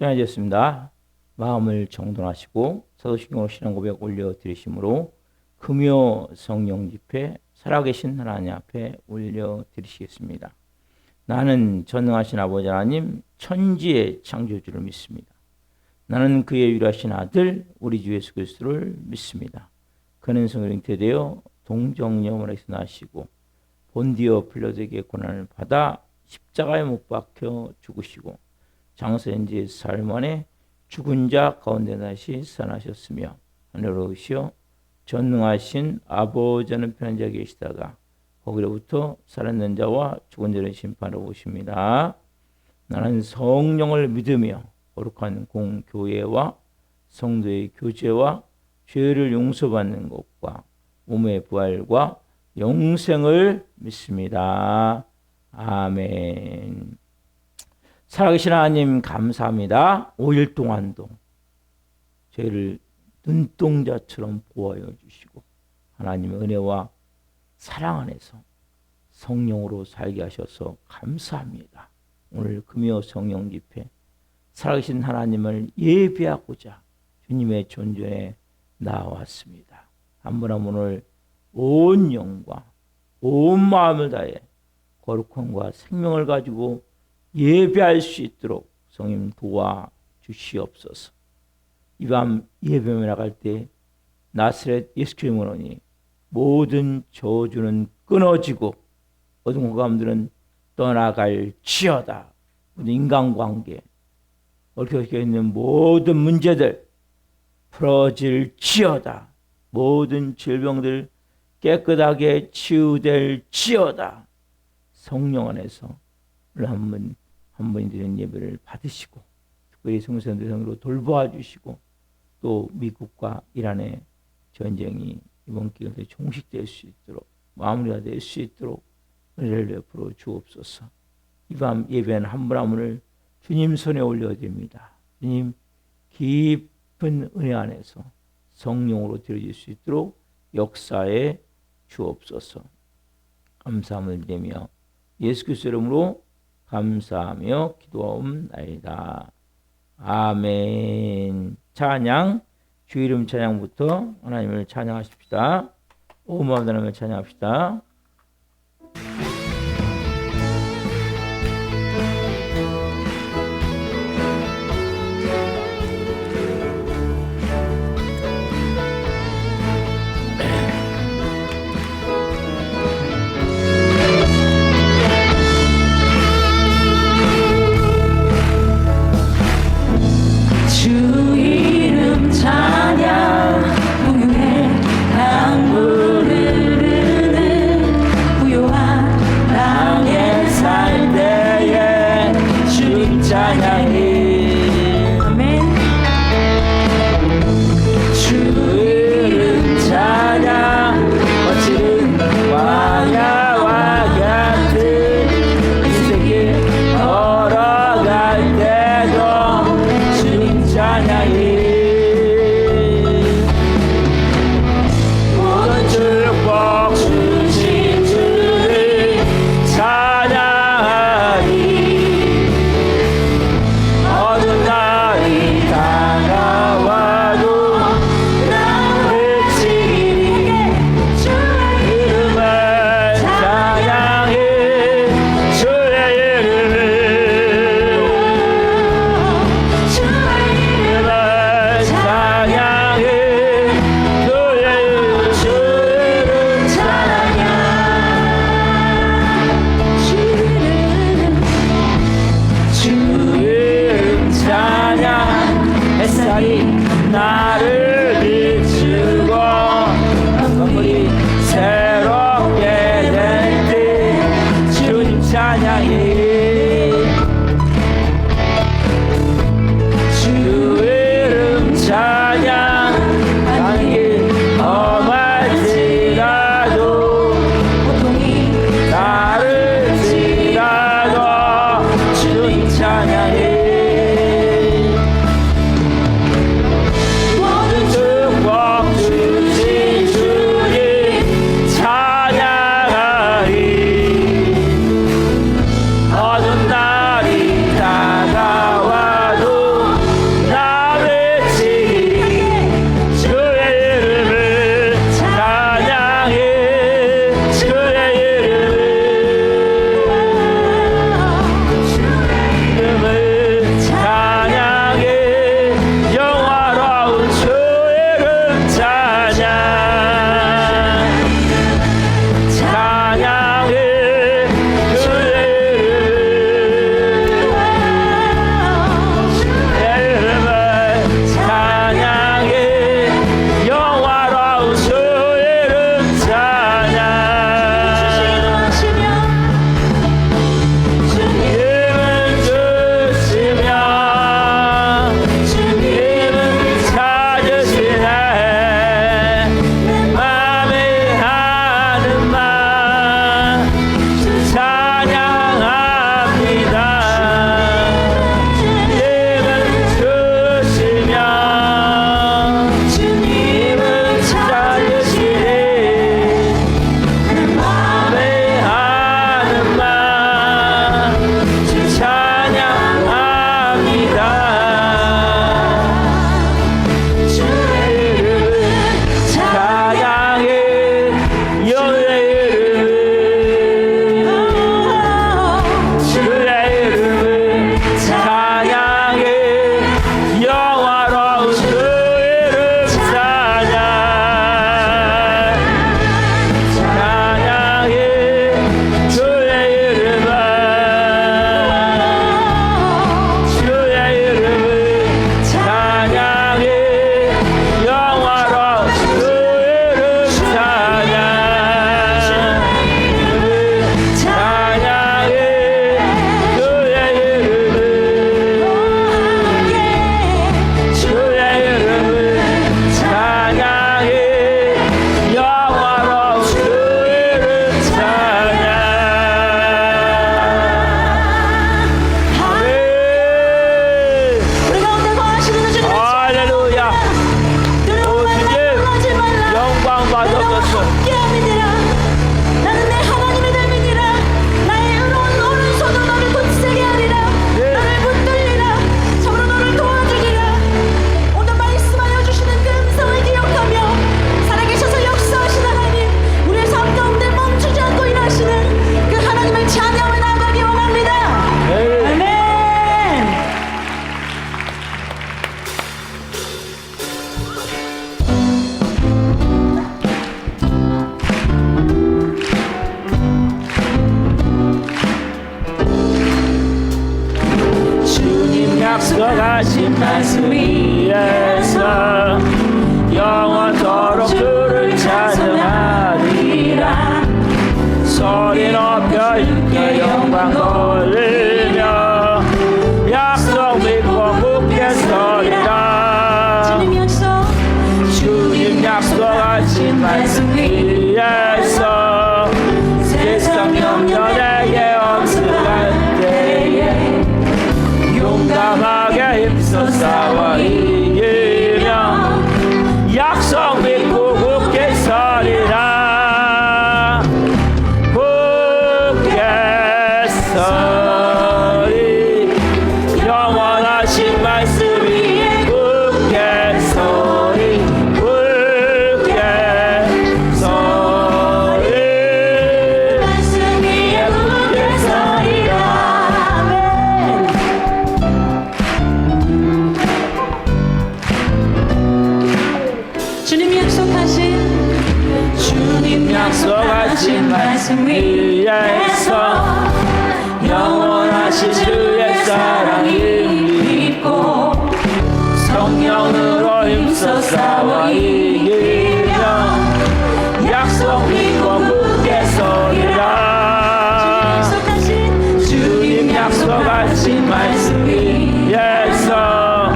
시간이 되었습니다. 마음을 정돈하시고 사도신경으로 신앙 고백 올려드리심으로 금요 성령 집회 살아계신 하나님 앞에 올려드리시겠습니다. 나는 전능하신 아버지 하나님 천지의 창조주를 믿습니다. 나는 그의 유일하신 아들 우리 주 예수 그리스도를 믿습니다. 그는 성령 잉태되어 동정녀원에서 나시고 본디오 필라도에게 고난을 받아 십자가에 못 박혀 죽으시고 장사인지 사흘 만에 죽은 자 가운데 다시 살아나셨으며 하늘로 오시어 전능하신 아버지 하는 편한 자에 계시다가 거기로부터 살아있는 자와 죽은 자를 심판하러 오십니다. 나는 성령을 믿으며 거룩한 공교회와 성도의 교제와 죄를 용서받는 것과 몸의 부활과 영생을 믿습니다. 아멘. 살아계신 하나님 감사합니다. 5일 동안도 저희를 눈동자처럼 보호하여 주시고 하나님의 은혜와 사랑 안에서 성령으로 살게 하셔서 감사합니다. 오늘 금요 성령 집회 살아계신 하나님을 예배하고자 주님의 존전에 나왔습니다. 한 분 한 분을 온 영과 온 마음을 다해 거룩함과 생명을 가지고 예배할 수 있도록 성님 도와주시옵소서. 이 밤 예배에 나갈 때 나사렛 예수 그리스도로 오니 모든 저주는 끊어지고 모든 호감들은 떠나갈지어다. 모든 인간관계 얽혀 있는 모든 문제들 풀어질지어다. 모든 질병들 깨끗하게 치유될지어다. 성령 안에서 오늘 한 분 드리는 예배를 받으시고 특별히 성도들 상으로 돌보아 주시고 또 미국과 이란의 전쟁이 이번 기간에 종식될 수 있도록 마무리가 될 수 있도록 은혜를 베풀어 주옵소서. 이 밤 예배는 한 분 한 분을 주님 손에 올려드립니다. 주님 깊은 은혜 안에서 성령으로 드려질 수 있도록 역사에 주옵소서. 감사함을 드리며 예수 그리스도 이름으로 감사하며 기도하옵나이다. 아멘. 찬양, 주 이름 찬양부터 하나님을 찬양하십시다. 온 마음 하나님을 찬양합시다. 찬양 풍요의 강물을 흐르는 말씀 위에서 영원토록 주를 찬양하리라. 소리 높여 주께 영광 돌리며 약속 믿고 굳게 서리라. 주님 약속하신 말씀 위에서 세상 영년에게 엄습할 때에 용감하게 힘써 싸워 이기며 약속 믿고 굳게 서리라. 굳게 서리 영원하신 말씀 위에 굳게 서리 굳게 서리 말씀 위에 굳게 서리라. 주님 약속하신 말씀 위에서 영원하신 주의 사랑이 믿고 성령으로 힘써 싸워 이기며 약속 믿고 굳게 서리라. 주님 약속하신 말씀 위에서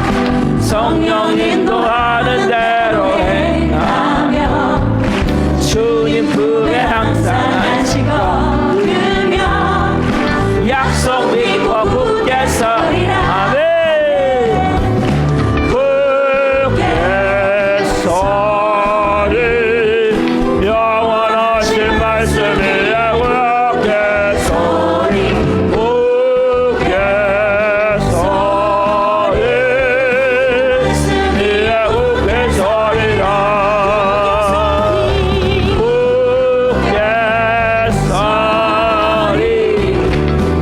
성령 인도하는 대로 행하며 주님 품에 항상 안식 얻으며 약속 믿고 굳게 서리라. 아멘. 굳게 서리 영원하신 말씀 위에 굳게 서리 굳게 서리 위에 굳게 서리라.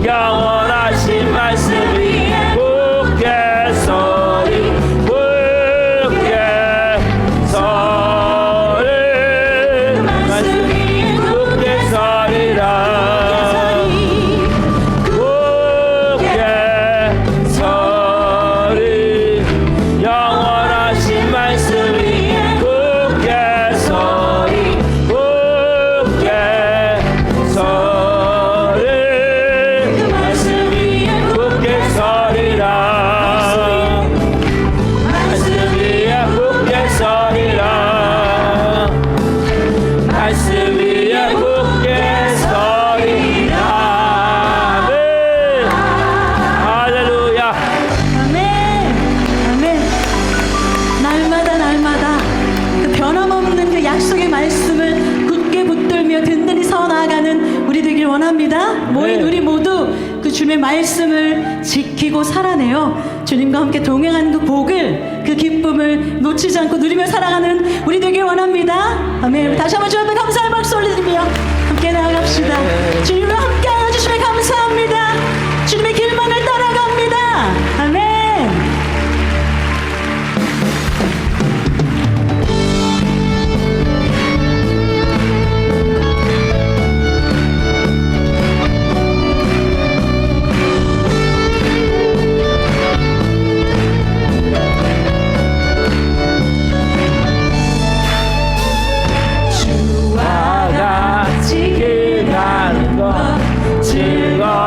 영원하신 말씀 위에 굳게 서리 굳게 서리 말씀 위에 굳게 서리라. 굳게 서리 영원하신 말씀 위에 굳게 서리 굳게 서리 말씀 위에 굳게 서리라. 말씀 위에 굳게 서리라. 말씀 위에 굳게 서리라. 아멘. 할렐루야. 아멘. 아멘. 날마다 그 변함없는 그 약속의 말씀을 굳게 붙들며 든든히 서나가는 우리 되길 원합니다. 모인 우리 모두 그 주님의 말씀을 지키고 살아내요. 주님과 함께 동행하는 그 복을, 그 기쁨을 놓치지 않고 누리며 살아가는 우리 되길 원합니다. 아멘. 다시 한번 주 앞에 감사의 박수 올려드리며 함께 나아갑시다. 주님과 함께하여 주시면 감사합니다. 주님의 길만을 따라갑니다. 아멘. 주와 같이 길 가는 것 즐거워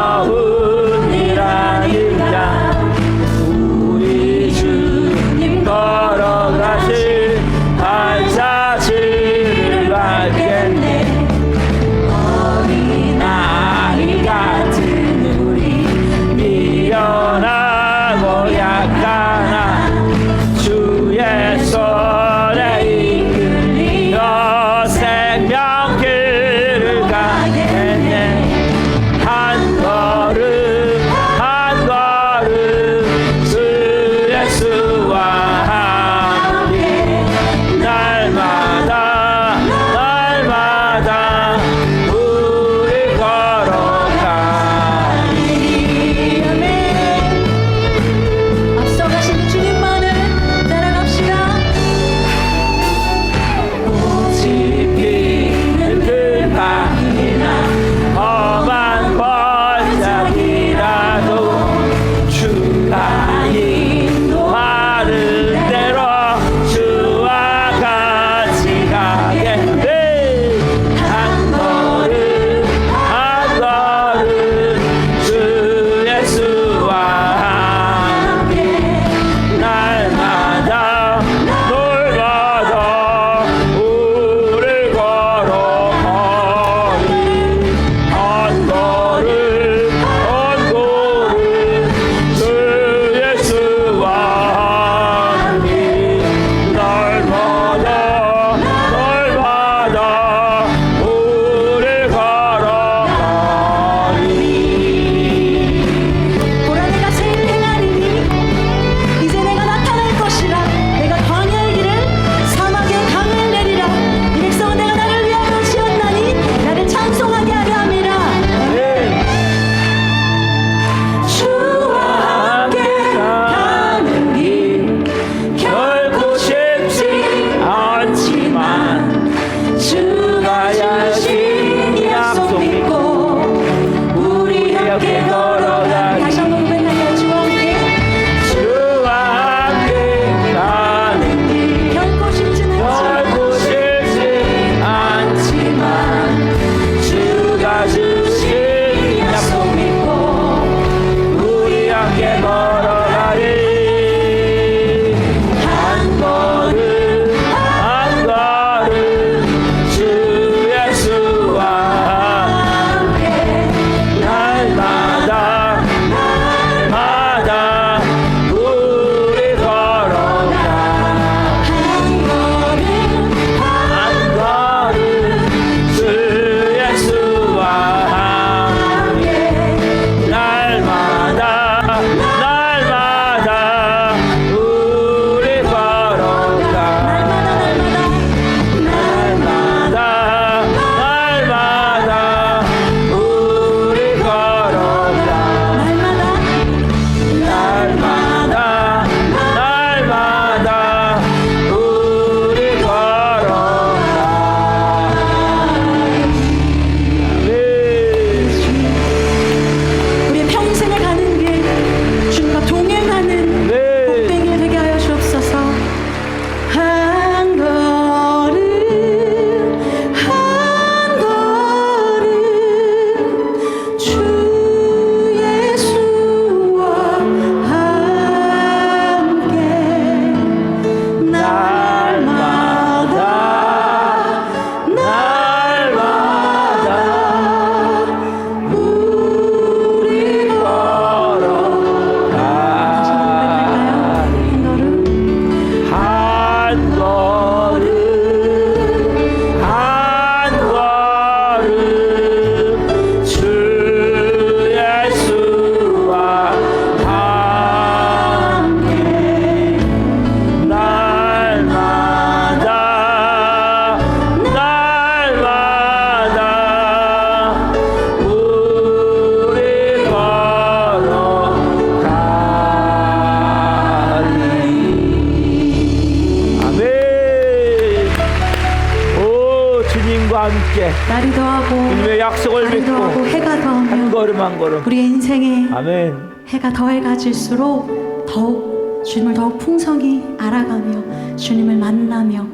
주님과 함께 날이 더하고 주님의 약속을 달이 믿고 더하고 해가 한 더하며 걸음 한 걸음 우리의 인생에 아멘. 해가 더해가질수록 더욱 주님을 더욱 풍성히 알아가며 주님을 만나며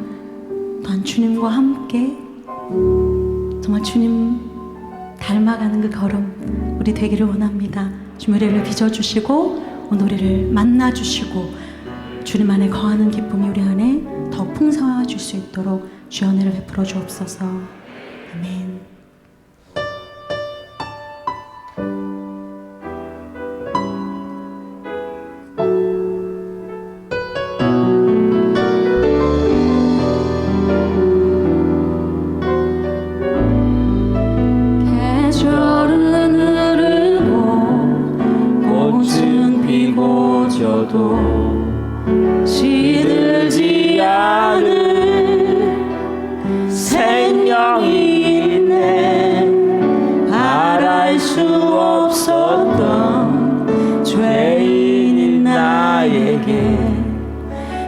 또한 주님과 함께 정말 주님 닮아가는 그 걸음 우리 되기를 원합니다. 주님 우리를 빚어주시고 오늘 우리를 만나주시고 주님 안에 거하는 기쁨이 우리 안에 더욱 풍성해질 수 있도록 주의 은혜를 베풀어 주옵소서. 아멘. 계절은 흐르고 꽃은 피고 져도 시들지 않을 생명이 있네. 바랄 수 없었던 죄인인 나에게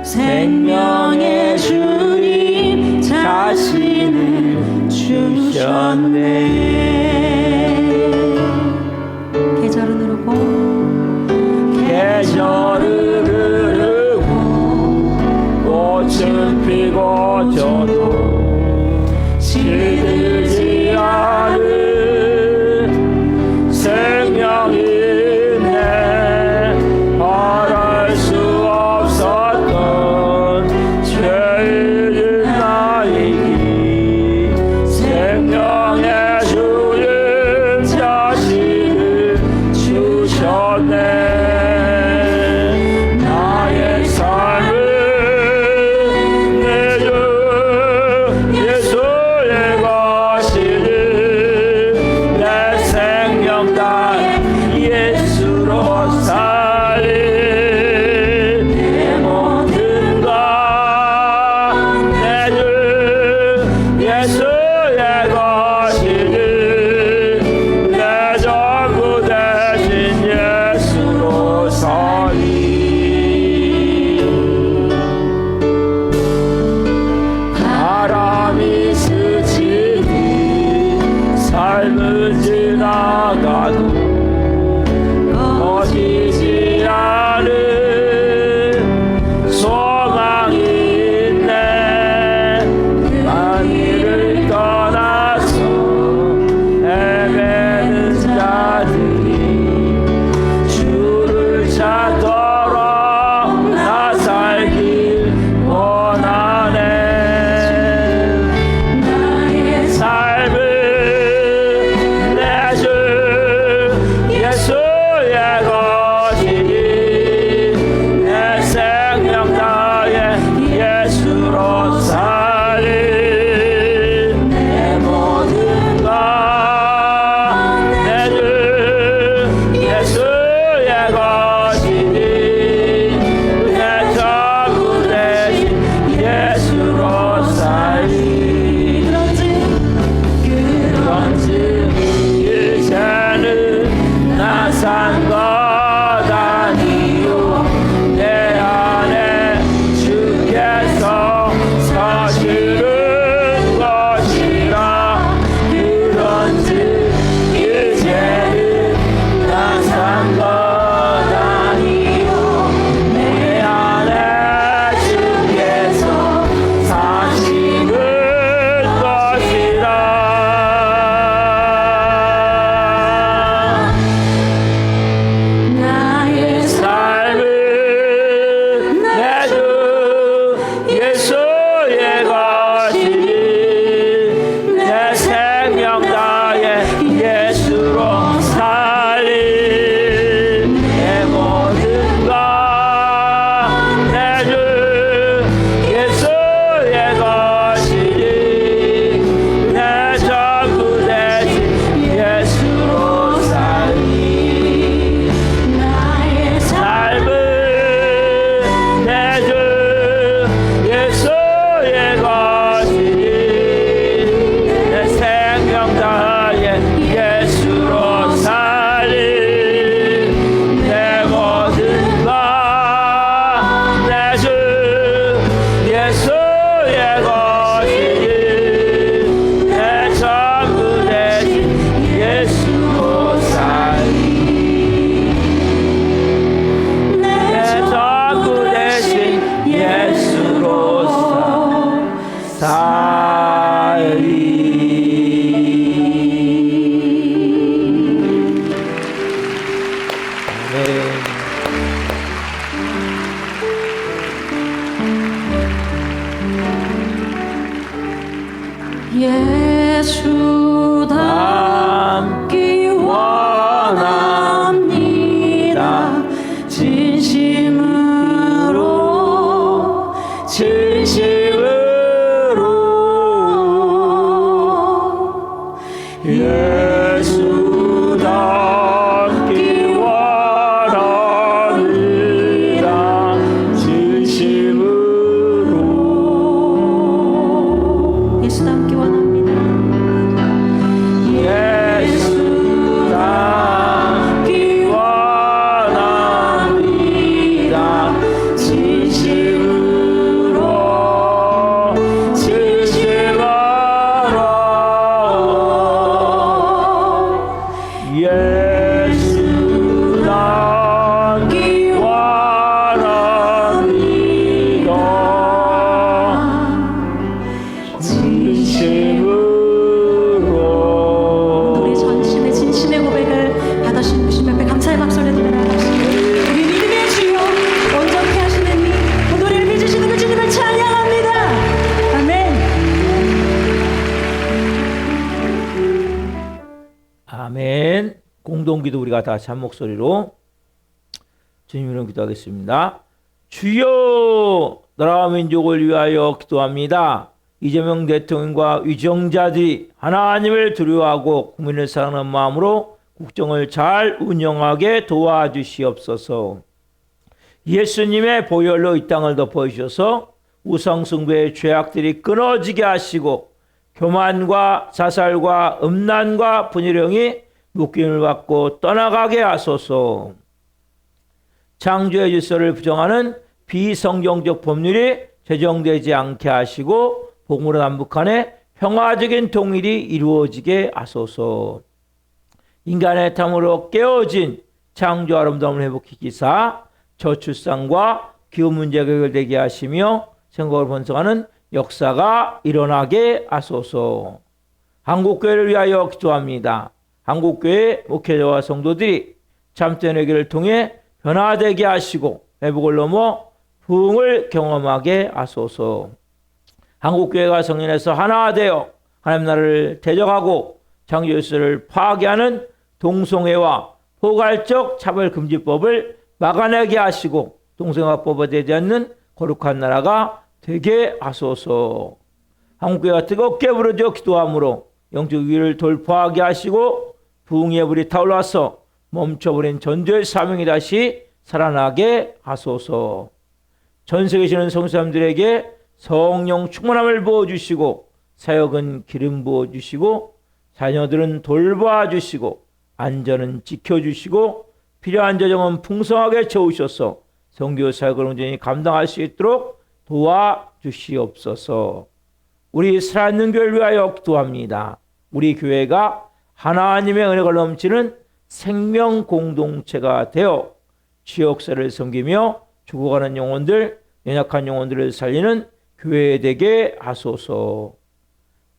생명의 주님 자신을 주셨네. 계절은 흐르고 계절은 흐르고 꽃은 피고 져도 시들지 않을 생명이 있네. 바랄 수 없었던 죄인인 나에게 생명의 주님 자신을 주셨네. 나의 삶을 내 주 예수의 것이니 내 생명 다 예수로 살리. 내 모든 것 내 주 예수의 것이니 내 전부 대신 예수로 살리. 바람이 스치니 삶은 지나가도 꺼지지 않은 소망이 있네. 만일을 떠 예수 닮기 원합니다. 진심으로 예수 닮기 원합니다. 진심으로 예수 닮기 원합니다. 예수 닮기 원합니다. 진심으로 예수 닮기 원합니다. 진심으로 우리 전심의 진심의 고백을 받으신 주님 앞에 감사의 박수를 드리며 우리 믿음의 주여 온전케 하시는 이 노래를 빚으시는 그 주님을 찬양합니다. 아멘. 아멘. 공동기도 우리가 다 한 목소리로 주님 이름 기도하겠습니다. 주여, 나라와 민족을 위하여 기도합니다. 이재명 대통령과 위정자들이 하나님을 두려워하고 국민을 사랑하는 마음으로 국정을 잘 운영하게 도와주시옵소서. 예수님의 보혈로 이 땅을 덮어주셔서 우상숭배의 죄악들이 끊어지게 하시고 교만과 자살과 음란과 분열형이 묶임을 받고 떠나가게 하소서. 창조의 질서를 부정하는 비성경적 법률이 제정되지 않게 하시고 북으로 남북한의 평화적인 통일이 이루어지게 하소서. 인간의 탐으로 깨어진 창조 아름다움을 회복시키사 저출산과 기후 문제가 해결되게 하시며 생각을 번성하는 역사가 일어나게 하소서. 한국교회를 위하여 기도합니다. 한국교회 목회자와 성도들이 참된 회개를 통해 변화되게 하시고 회복을 넘어 부흥을 경험하게 하소서. 한국교회가 성령에서 하나 되어 하나님 나라를 대적하고 창조 질서를 파괴하는 동성애와 포괄적 차별금지법을 막아내게 하시고 동성애법에 되지 않는 거룩한 나라가 되게 하소서. 한국교회가 뜨겁게 부르짖어 기도함으로 영적 위기를 돌파하게 하시고 부흥의 불이 타올라서 멈춰버린 전도의 사명이 다시 살아나게 하소서. 전 세계에 계시는 성도님들에게 성령 충만함을 부어주시고 사역은 기름 부어주시고 자녀들은 돌봐주시고 안전은 지켜주시고 필요한 재정은 풍성하게 채우셔서 선교 사역을 온전히 감당할 수 있도록 도와주시옵소서. 우리 살아있는 교회를 위하여 기도합니다. 우리 교회가 하나님의 은혜가 넘치는 생명 공동체가 되어 지역사를 섬기며 죽어가는 영혼들, 연약한 영혼들을 살리는 교회 되게 하소서.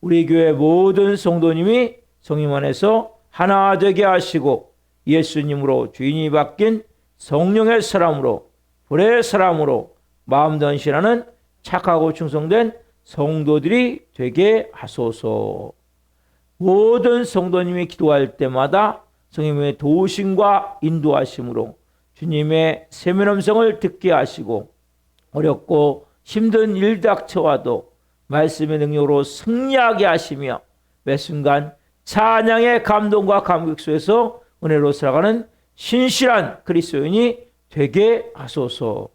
우리 교회 모든 성도님이 성령 안에서 하나 되게 하시고 예수님으로 주인이 바뀐 성령의 사람으로 불의 사람으로 마음 전신하는 착하고 충성된 성도들이 되게 하소서. 모든 성도님이 기도할 때마다 성령의 도우심과 인도하심으로 주님의 세밀 음성을 듣게 하시고 어렵고 힘든 일 닥쳐와도 말씀의 능력으로 승리하게 하시며 매 순간 찬양의 감동과 감격 속에서 은혜로 살아가는 신실한 그리스도인이 되게 하소서.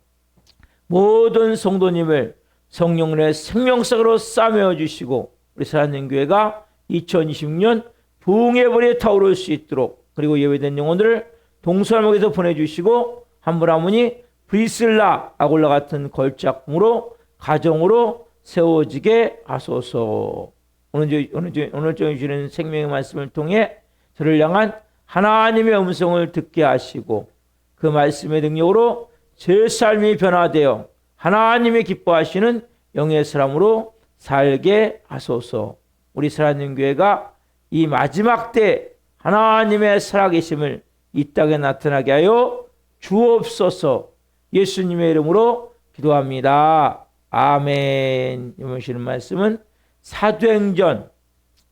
모든 성도님을 성령의 생명석으로 싸매어 주시고 우리 사랑하는 교회가 2026년 부흥의 불이 타오를 수 있도록 그리고 예외된 영혼들을 동서남북에서 보내주시고 한 분 한 분이 브리슬라 아골라 같은 걸작품으로 가정으로 세워지게 하소서. 오늘 주시는 생명의 말씀을 통해 저를 향한 하나님의 음성을 듣게 하시고 그 말씀의 능력으로 제 삶이 변화되어 하나님이 기뻐하시는 영의 사람으로 살게 하소서. 우리 살아있는 교회가 이 마지막 때 하나님의 살아계심을 이 땅에 나타나게 하여 주옵소서. 예수님의 이름으로 기도합니다. 아멘. 이번 주시는 말씀은 사도행전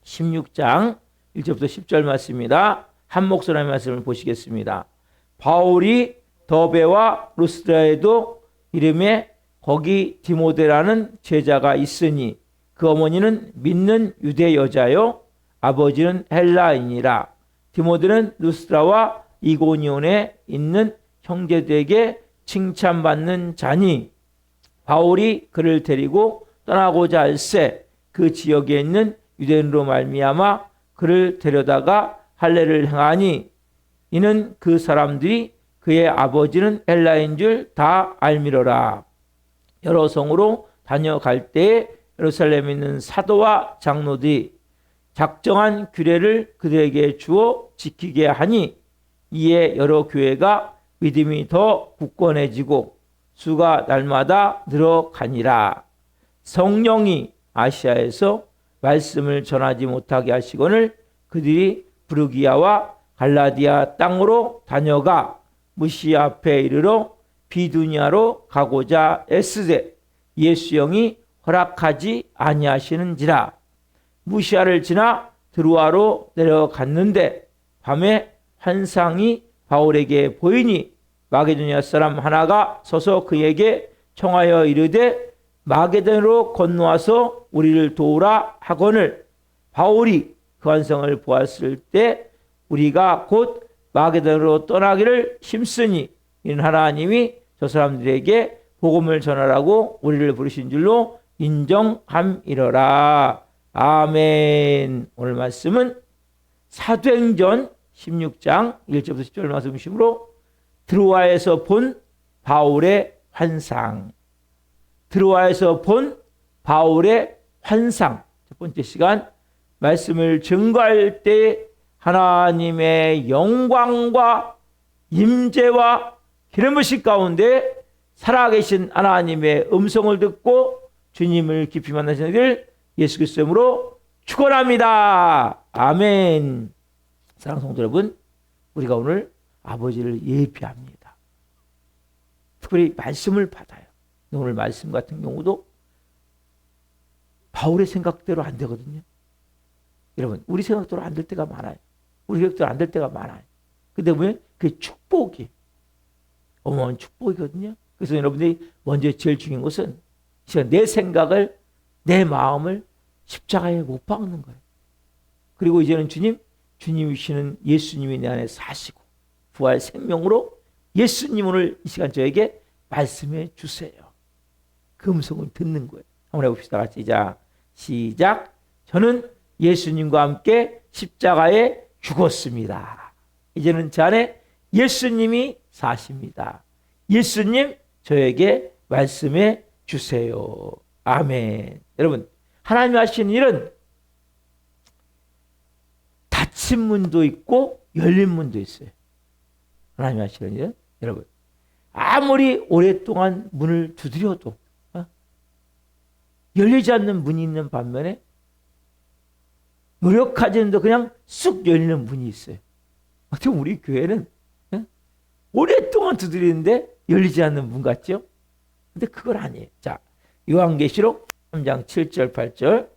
16장 1절부터 10절 말씀입니다. 한 목소리의 말씀을 보시겠습니다. 바울이 더베와 루스드라에도 이름에 거기 디모데라는 제자가 있으니 그 어머니는 믿는 유대 여자요 아버지는 헬라인이라. 디모데는 루스드라와 이고니온에 있는 형제들에게 칭찬받는 자니 바울이 그를 데리고 떠나고자 할새 그 지역에 있는 유대인으로 말미암아 그를 데려다가 할례를 행하니 이는 그 사람들이 그의 아버지는 헬라인 줄 다 알미러라. 여러 성으로 다녀갈 때에 예루살렘에 있는 사도와 장로들이 작정한 규례를 그들에게 주어 지키게 하니 이에 여러 교회가 믿음이 더 굳건해지고 수가 날마다 늘어가니라. 성령이 아시아에서 말씀을 전하지 못하게 하시거늘 그들이 브르기아와 갈라디아 땅으로 다녀가 무시아 앞에 이르러 비두니아로 가고자 애쓰되 예수 영이 허락하지 아니하시는지라. 무시아를 지나 드루아로 내려갔는데 밤에 환상이 바울에게 보이니 마게도니아 사람 하나가 서서 그에게 청하여 이르되 마게도니아로 건너와서 우리를 도우라 하거늘 바울이 그 환상을 보았을 때 우리가 곧 마게도니아로 떠나기를 힘쓰니 이는 하나님이 저 사람들에게 복음을 전하라고 우리를 부르신 줄로 인정함이러라. 아멘. 오늘 말씀은 사도행전 16장 1절부터 10절 말씀 중심으로 드로아에서 본 바울의 환상. 드로아에서 본 바울의 환상. 첫 번째 시간 말씀을 증거할 때 하나님의 영광과 임재와 기름 부으심 가운데 살아계신 하나님의 음성을 듣고 주님을 깊이 만나시는 길 예수 그리스도 이름으로 축원합니다. 아멘. 사랑하는 성도 여러분, 우리가 오늘 아버지를 예비합니다. 특별히 말씀을 받아요. 오늘 말씀 같은 경우도 바울의 생각대로 안 되거든요. 여러분, 우리 생각대로 안 될 때가 많아요. 우리 생각대로 안 될 때가 많아요. 근데 보면 그게 축복이 어마어마한 축복이거든요. 그래서 여러분들이 먼저 제일 중요한 것은 내 생각을, 내 마음을 십자가에 못 박는 거예요. 그리고 이제는 주님이시는 예수님이 내 안에 사시고 부활 생명으로 예수님 오늘 이 시간 저에게 말씀해 주세요. 그 음성을 듣는 거예요. 한번 해봅시다. 같이 시작. 저는 예수님과 함께 십자가에 죽었습니다. 이제는 제 안에 예수님이 사십니다. 예수님 저에게 말씀해 주세요. 아멘. 여러분, 하나님이 하시는 일은 닫힌 문도 있고 열린 문도 있어요. 하나님이 하시는 일은 여러분 아무리 오랫동안 문을 두드려도 열리지 않는 문이 있는 반면에 노력하지 않는데 그냥 쑥 열리는 문이 있어요. 어떻게 보면 우리 교회는 오랫동안 두드리는데 열리지 않는 문 같죠? 근데 그건 아니에요. 자, 요한계시록 3장 7절 8절.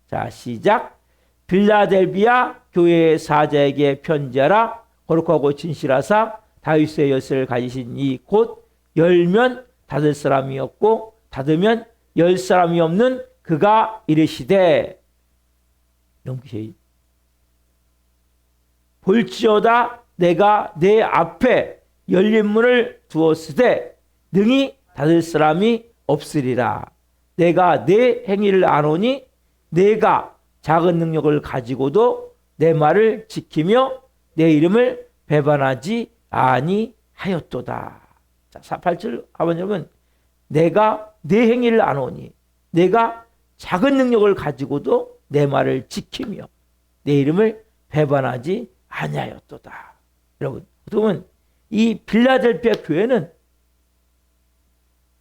자, 시작. 빌라델비아 교회의 사자에게 편지하라. 거룩하고 진실하사 다윗의 열쇠를 가지신 이 곧 열면 닫을 사람이 없고 닫으면 열 사람이 없는 그가 이르시되 넘기세요. 볼지어다 내가 내 앞에 열린 문을 두었으되 능히 닫을 사람이 없으리라. 내가 내 행위를 아노니 내가 작은 능력을 가지고도 내 말을 지키며 내 이름을 배반하지 아니하였도다. 자, 8절 하면 여러분, 내가 내 행위를 아노니 내가 작은 능력을 가지고도 내 말을 지키며 내 이름을 배반하지 아니하였도다. 여러분, 어떻게 보면 이 빌라델피아 교회는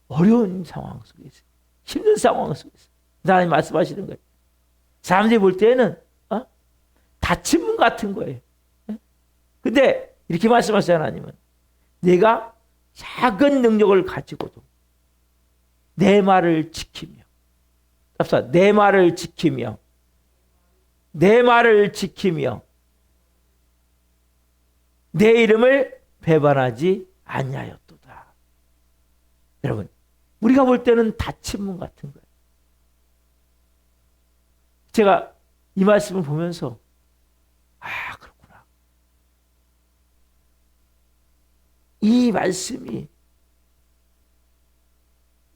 어려운 상황 속에 있어요. 힘든 상황 속에 있어요. 하나님 말씀하시는 거예요. 사람들이 볼 때는 닫힌 문 같은 거예요. 근데 이렇게 말씀하세요. 하나님은 내가 작은 능력을 가지고도 내 말을 지키며, 내 말을 지키며, 내 말을 지키며 내 이름을 배반하지 아니하였도다. 여러분, 우리가 볼 때는 닫힌 문 같은 거예요. 제가 이 말씀을 보면서 그렇구나. 이 말씀이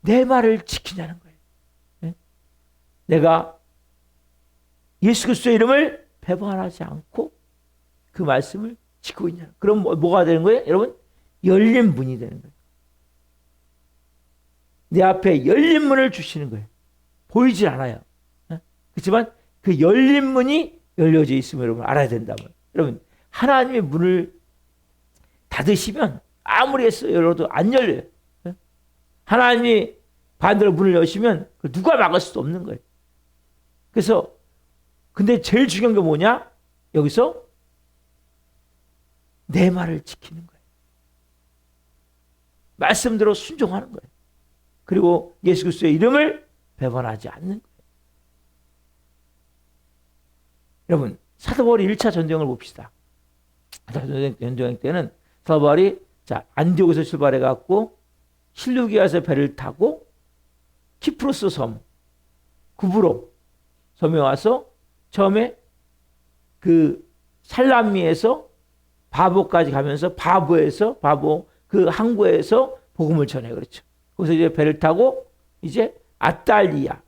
내 말을 지키냐는 거예요. 네? 내가 예수 그리스도의 이름을 배반하지 않고 그 말씀을 지키고 있냐. 그럼 뭐가 되는 거예요? 여러분, 열린 문이 되는 거예요. 내 앞에 열린 문을 주시는 거예요. 보이질 않아요. 그렇지만 그 열린 문이 열려져 있음을 여러분 알아야 된다고요. 여러분, 하나님의 문을 닫으시면 아무리 열어도 안 열려요. 하나님이 반대로 문을 여시면 누가 막을 수도 없는 거예요. 그래서 근데 제일 중요한 게 뭐냐? 여기서 내 말을 지키는 거예요. 말씀대로 순종하는 거예요. 그리고 예수 그리스도의 이름을 배반하지 않는 거예요. 여러분, 사도 바울이 1차 전쟁을 봅시다. 1차 전쟁 때는 사도 바울이 안디옥에서 출발해 갖고 실루기아에서 배를 타고 키프로스 섬, 구브로 섬에 와서 처음에 그 살라미에서 바보까지 가면서 바보 그 항구에서 복음을 전해요. 그렇죠. 거기서 이제 배를 타고 이제 아탈리아에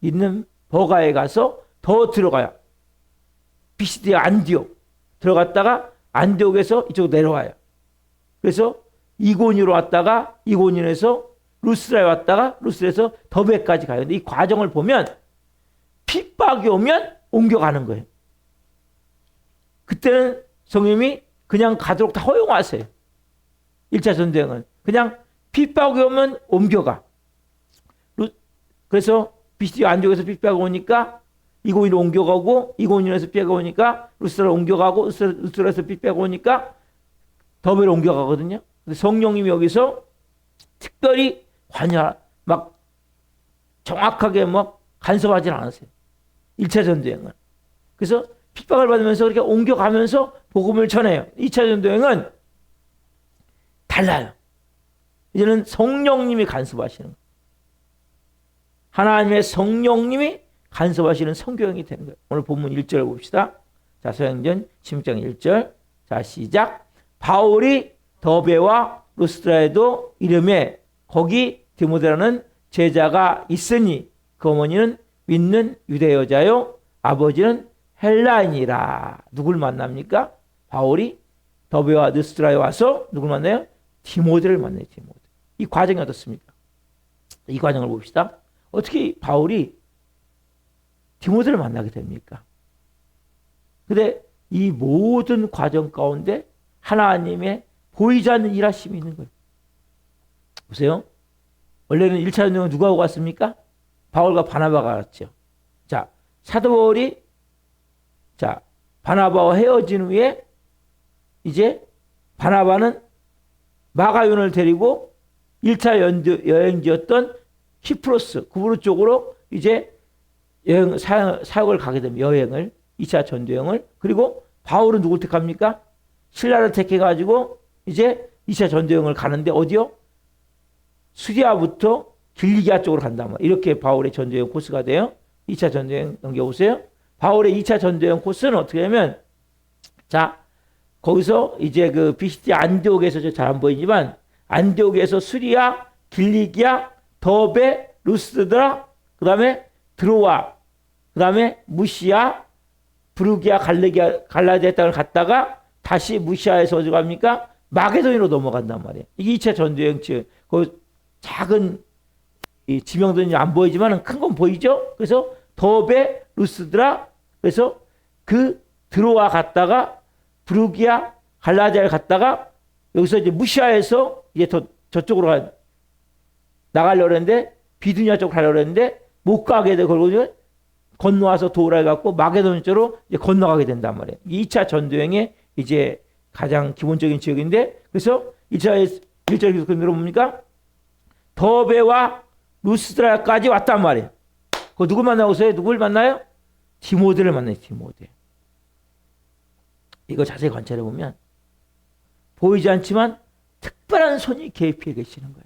있는 버가에 가서 더 들어가요. 피시디아 안디옥 들어갔다가 안디옥에서 이쪽으로 내려와요. 그래서 이고니로 왔다가 이고니에서 루스라에 왔다가 루스라에서 더베까지 가요. 근데 이 과정을 보면 핍박이 오면 옮겨가는 거예요. 그때는 성령님이 그냥 가도록 다 허용하세요. 1차 전쟁은 그냥 핍박이 오면 옮겨가. 그래서 피시디아 안디옥에서 핍박이 오니까 이고니로 옮겨가고 이고니에서 핍박이 오니까 루스라로 옮겨가고 루스라에서 핍박이 오니까 더베로 옮겨가거든요. 근데 성령님이 여기서 특별히 막 정확하게 막 간섭하지는 않으세요. 1차 전쟁은. 그래서 핍박을 받으면서 그렇게 옮겨가면서 복음을 전해요. 2차 전쟁은 달라요. 이제는 성령님이 간섭하시는 거예요. 하나님의 성령님이 간섭하시는 성교형이 되는 거예요. 오늘 본문 1절 봅시다. 자, 사도행전 16장 1절. 자, 시작. 바울이 더베와 루스드라에도 이름에 거기 디모데라는 제자가 있으니 그 어머니는 믿는 유대 여자요 아버지는 헬라인이라. 누굴 만납니까? 바울이 더베와 루스드라에 와서 누굴 만나요? 디모데를 만나요. 디모데. 이 과정이 어떻습니까? 이 과정을 봅시다. 어떻게 바울이 디모데를 만나게 됩니까? 근데 이 모든 과정 가운데 하나님의 보이지 않는 일하심이 있는 거예요. 보세요. 원래는 1차 전쟁은 누가 오고 갔습니까? 바울과 바나바가 갔죠. 자, 사도 바울이 바나바와 헤어진 후에 이제 바나바는 마가윤을 데리고 1차 여행지였던 키프로스, 구브로 쪽으로 이제 사역을 가게 됩니다. 여행을, 2차 전도여행을. 그리고 바울은 누굴 택합니까? 신라를 택해가지고 이제 2차 전도여행을 가는데 어디요? 수리아부터 길리기아 쪽으로 간단 말이에요. 이렇게 바울의 전도여행 코스가 돼요. 2차 전도여행 넘겨보세요. 바울의 2차 전도여행 코스는 어떻게 하면, 자, 거기서 이제 그 피시디아 안디옥에서 잘 안 보이지만 안디옥에서 수리아, 길리기아, 더베, 루스드라, 그 다음에 드로아, 그 다음에 무시아, 브루기아, 갈라디아 땅을 갔다가 다시 무시아에서 어디 갑니까? 마게도니로 넘어간단 말이에요. 이게 2차 전도여행 그 작은 지명들이 안 보이지만 큰 건 보이죠? 그래서 더베, 루스드라, 그래서 그 드로아 갔다가 브루기아, 갈라디아를 갔다가 여기서 이제 무시아에서 이제 저쪽으로 나가려고 했는데 비두니아 쪽으로 가려고 했는데 못 가게 되고 그러고 건너와서 도울해갖고 마게도냐 쪽으로 이제 건너가게 된단 말이에요. 2차 전도행의 이제 가장 기본적인 지역인데, 그래서 1차 1절에서 그 뭡니까? 더베와 루스드라까지 왔단 말이에요. 그 누구 만나고 있어요? 누굴 만나요? 디모데를 만나요. 디모데. 이거 자세히 관찰해 보면 보이지 않지만 특별한 손이 개입해 계시는 거예요.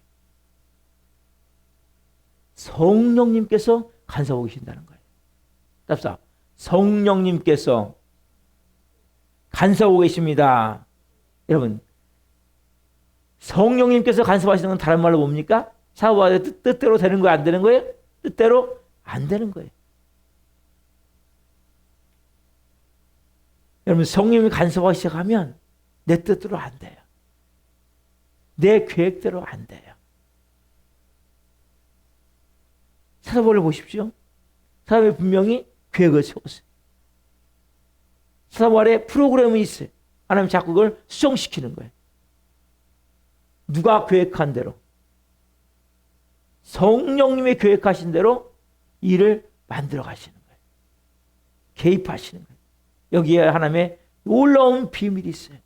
성령님께서 간섭하고 계신다는 거예요. 답사. 성령님께서 간섭하고 계십니다. 여러분, 성령님께서 간섭하시는 건 다른 말로 뭡니까? 사도바울의 뜻대로 되는 거예요? 안 되는 거예요? 뜻대로 안 되는 거예요. 여러분, 성령님이 간섭하기 시작하면 내 뜻대로 안 돼요. 내 계획대로 안 돼요. 사도바울을 보십시오. 사도바울이 분명히 계획을 세웠어요. 사도바울의 프로그램이 있어요. 하나님 자꾸 그걸 수정시키는 거예요. 누가 계획한 대로, 성령님의 계획하신 대로 일을 만들어 가시는 거예요. 개입하시는 거예요. 여기에 하나님의 놀라운 비밀이 있어요.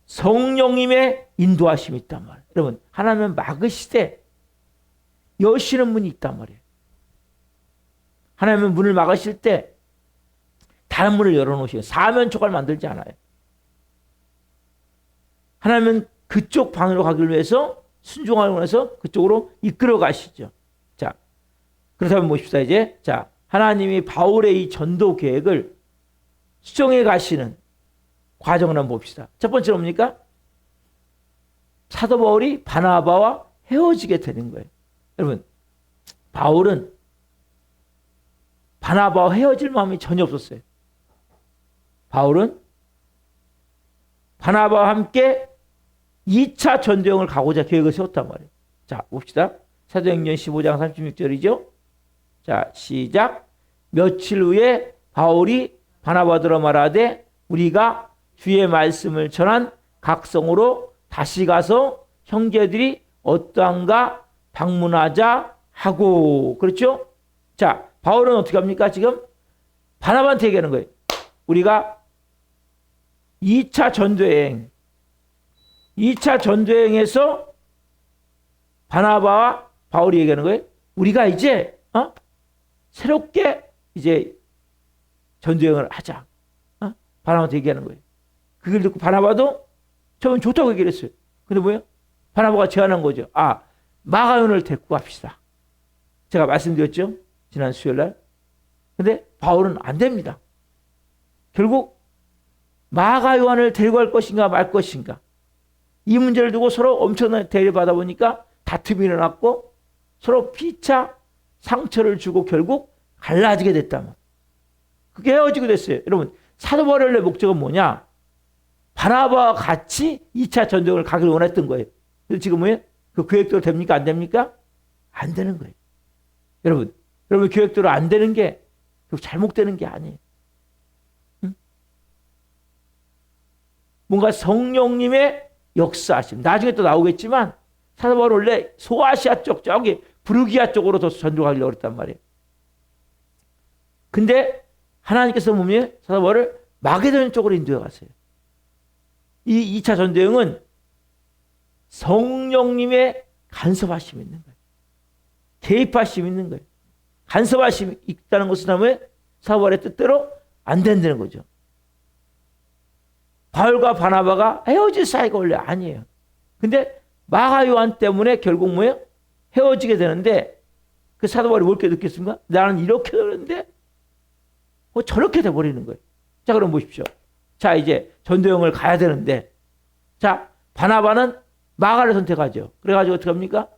성령님의 인도하심이 있단 말이에요. 여러분, 하나님은 막으시되 여시는 문이 있단 말이에요. 하나님은 문을 막으실 때 다른 문을 열어놓으시고 사면초가를 만들지 않아요. 하나님은 그쪽 방으로 가기를 위해서 순종하기 위해서 그쪽으로 이끌어 가시죠. 자, 그렇다면 봅시다. 이제 자, 하나님이 바울의 이 전도 계획을 수정해 가시는 과정을 한번 봅시다. 첫 번째로 뭡니까? 사도 바울이 바나바와 헤어지게 되는 거예요. 여러분, 바울은 바나바와 헤어질 마음이 전혀 없었어요. 바울은 바나바와 함께 2차 전도행을 가고자 계획을 세웠단 말이에요. 자, 봅시다. 사도행전 15장 36절이죠. 자, 시작. 며칠 후에 바울이 바나바더러 말하되 우리가 주의 말씀을 전한 각성으로 다시 가서 형제들이 어떠한가 방문하자 하고. 그렇죠? 자, 바울은 어떻게 합니까? 지금 바나바한테 얘기하는 거예요. 우리가 2차 전도행에서 바나바와 바울이 얘기하는 거예요. 우리가 이제 새롭게 이제 전도행을 하자. 바나바한테 얘기하는 거예요. 그걸 듣고 바나바도 처음엔 좋다고 얘기를 했어요. 근데 뭐예요? 바나바가 제안한 거죠. 마가연을 데리고 갑시다. 제가 말씀드렸죠? 지난 수요일날. 근데 바울은 안 됩니다. 결국 마가 요한을 데리고 갈 것인가 말 것인가, 이 문제를 두고 서로 엄청난 대립을 받아 보니까 다툼이 일어났고 서로 피차 상처를 주고 결국 갈라지게 됐다면 그게 헤어지게 됐어요. 여러분, 사도 바울의 목적은 뭐냐? 바나바와 같이 2차 전도행을 가기를 원했던 거예요. 그래서 지금 뭐예요? 그 계획대로 됩니까? 안 됩니까? 안 되는 거예요. 여러분 계획대로 안 되는 게 잘못되는 게 아니에요. 뭔가 성령님의 역사하심, 나중에 또 나오겠지만 사도 바울은 원래 소아시아 쪽, 저기 부르기아 쪽으로 더 전도하려고 했단 말이에요. 근데 하나님께서 보면 사도 바울을 마게도냐 쪽으로 인도해 갔어요. 이 2차 전도행은 성령님의 간섭하심이 있는 거예요. 개입하심이 있는 거예요. 간섭하심이 있다는 것은 하면 사도 바울의 뜻대로 안 된다는 거죠. 바울과 바나바가 헤어질 사이가 원래 아니에요. 근데 마가 요한 때문에 결국 뭐예요? 헤어지게 되는데, 그 사도 바울이 뭘게 느꼈습니까? 나는 이렇게 되는데 저렇게 돼버리는 거예요. 자, 그럼 보십시오. 자, 이제 전도행을 가야 되는데, 자, 바나바는 마가를 선택하죠. 그래가지고 어떻게 합니까?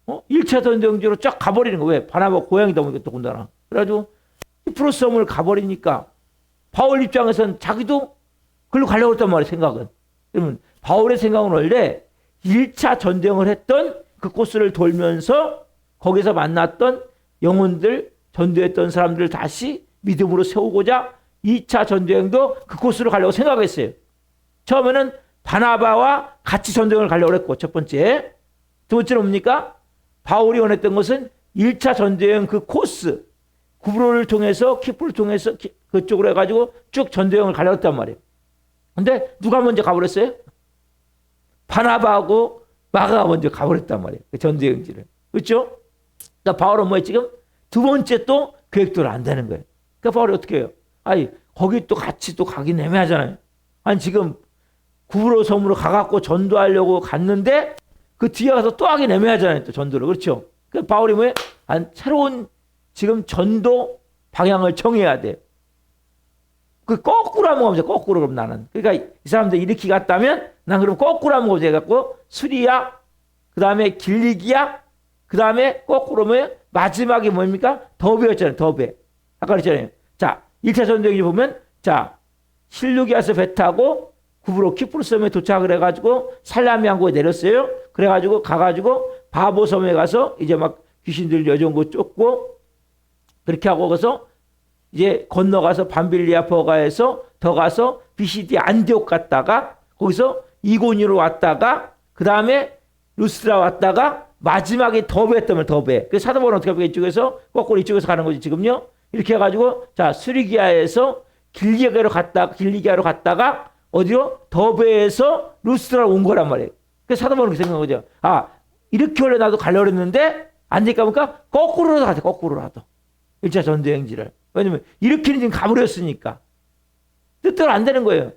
1차 전도행지로 쫙 가버리는 거예요. 왜? 바나바 고향이다 보니까 더군다나. 그래가지고 히프로스 섬을 가버리니까 바울 입장에서는 자기도 글로 가려고 했단 말이에요, 생각은. 그러면 바울의 생각은 원래 1차 전도행을 했던 그 코스를 돌면서 거기서 만났던 영혼들, 전도했던 사람들을 다시 믿음으로 세우고자 2차 전도행도 그 코스로 가려고 생각했어요. 처음에는 바나바와 같이 전도행을 가려고 했고, 첫 번째. 두 번째는 뭡니까? 바울이 원했던 것은 1차 전도여행 그 코스, 구브로를 통해서 키프를 통해서 그쪽으로 해가지고 쭉 전도여행을 가려했단 말이에요. 근데 누가 먼저 가버렸어요? 바나바하고 마가가 먼저 가버렸단 말이에요. 그 전도여행지를. 그렇죠? 그러니까 바울은 뭐예요? 지금 두 번째 또 계획대로 안 되는 거예요. 그러니까 바울이 어떻게 해요? 아니 거기 또 같이 또 가긴 애매하잖아요. 아니 지금 구브로 섬으로 가갖고 전도하려고 갔는데 그 뒤에 가서 또 하긴 애매하잖아요. 또 전도를. 그렇죠? 그 바울이 뭐예요? 새로운 지금 전도 방향을 정해야 돼. 그 거꾸로 한번 가보자. 거꾸로 그럼 나는. 그러니까 이 사람들 이렇게 갔다면 난 그럼 거꾸로 한번 가보자. 해갖고 수리야, 그 다음에 길리기야, 그 다음에 거꾸로 뭐예요? 마지막에 뭡니까? 더베였잖아요. 더베. 아까 그랬잖아요. 자, 1차 전도여행을 보면 자, 실루기아서 배 타고 구브로 키프로섬에 도착을 해가지고 살라미 항구에 내렸어요. 그래가지고 가가지고 바보섬에 가서 이제 막 귀신들 여정고 쫓고 그렇게 하고 가서 이제 건너가서 밤빌리아 버가에서 더 가서 비시디 안디옥 갔다가 거기서 이고니로 왔다가 그 다음에 루스트라 왔다가 마지막에 더베였다면 더베. 그래서 사도 바울은 어떻게 합니까? 이쪽에서 거꾸로 이쪽에서 가는 거지 지금요. 이렇게 해가지고 자 수리기아에서 길리기아로 갔다가 어디로? 더베에서 루스트라로 온 거란 말이에요. 그래서 사도 바울은 그렇게 생각한 거죠. 아 이렇게 원래 나도 가려고 했는데 안 되니까 보니까 거꾸로라도 가자. 거꾸로라도. 1차 전도여행지를. 왜냐면 이렇게는 지금 가버렸으니까. 뜻대로 안 되는 거예요.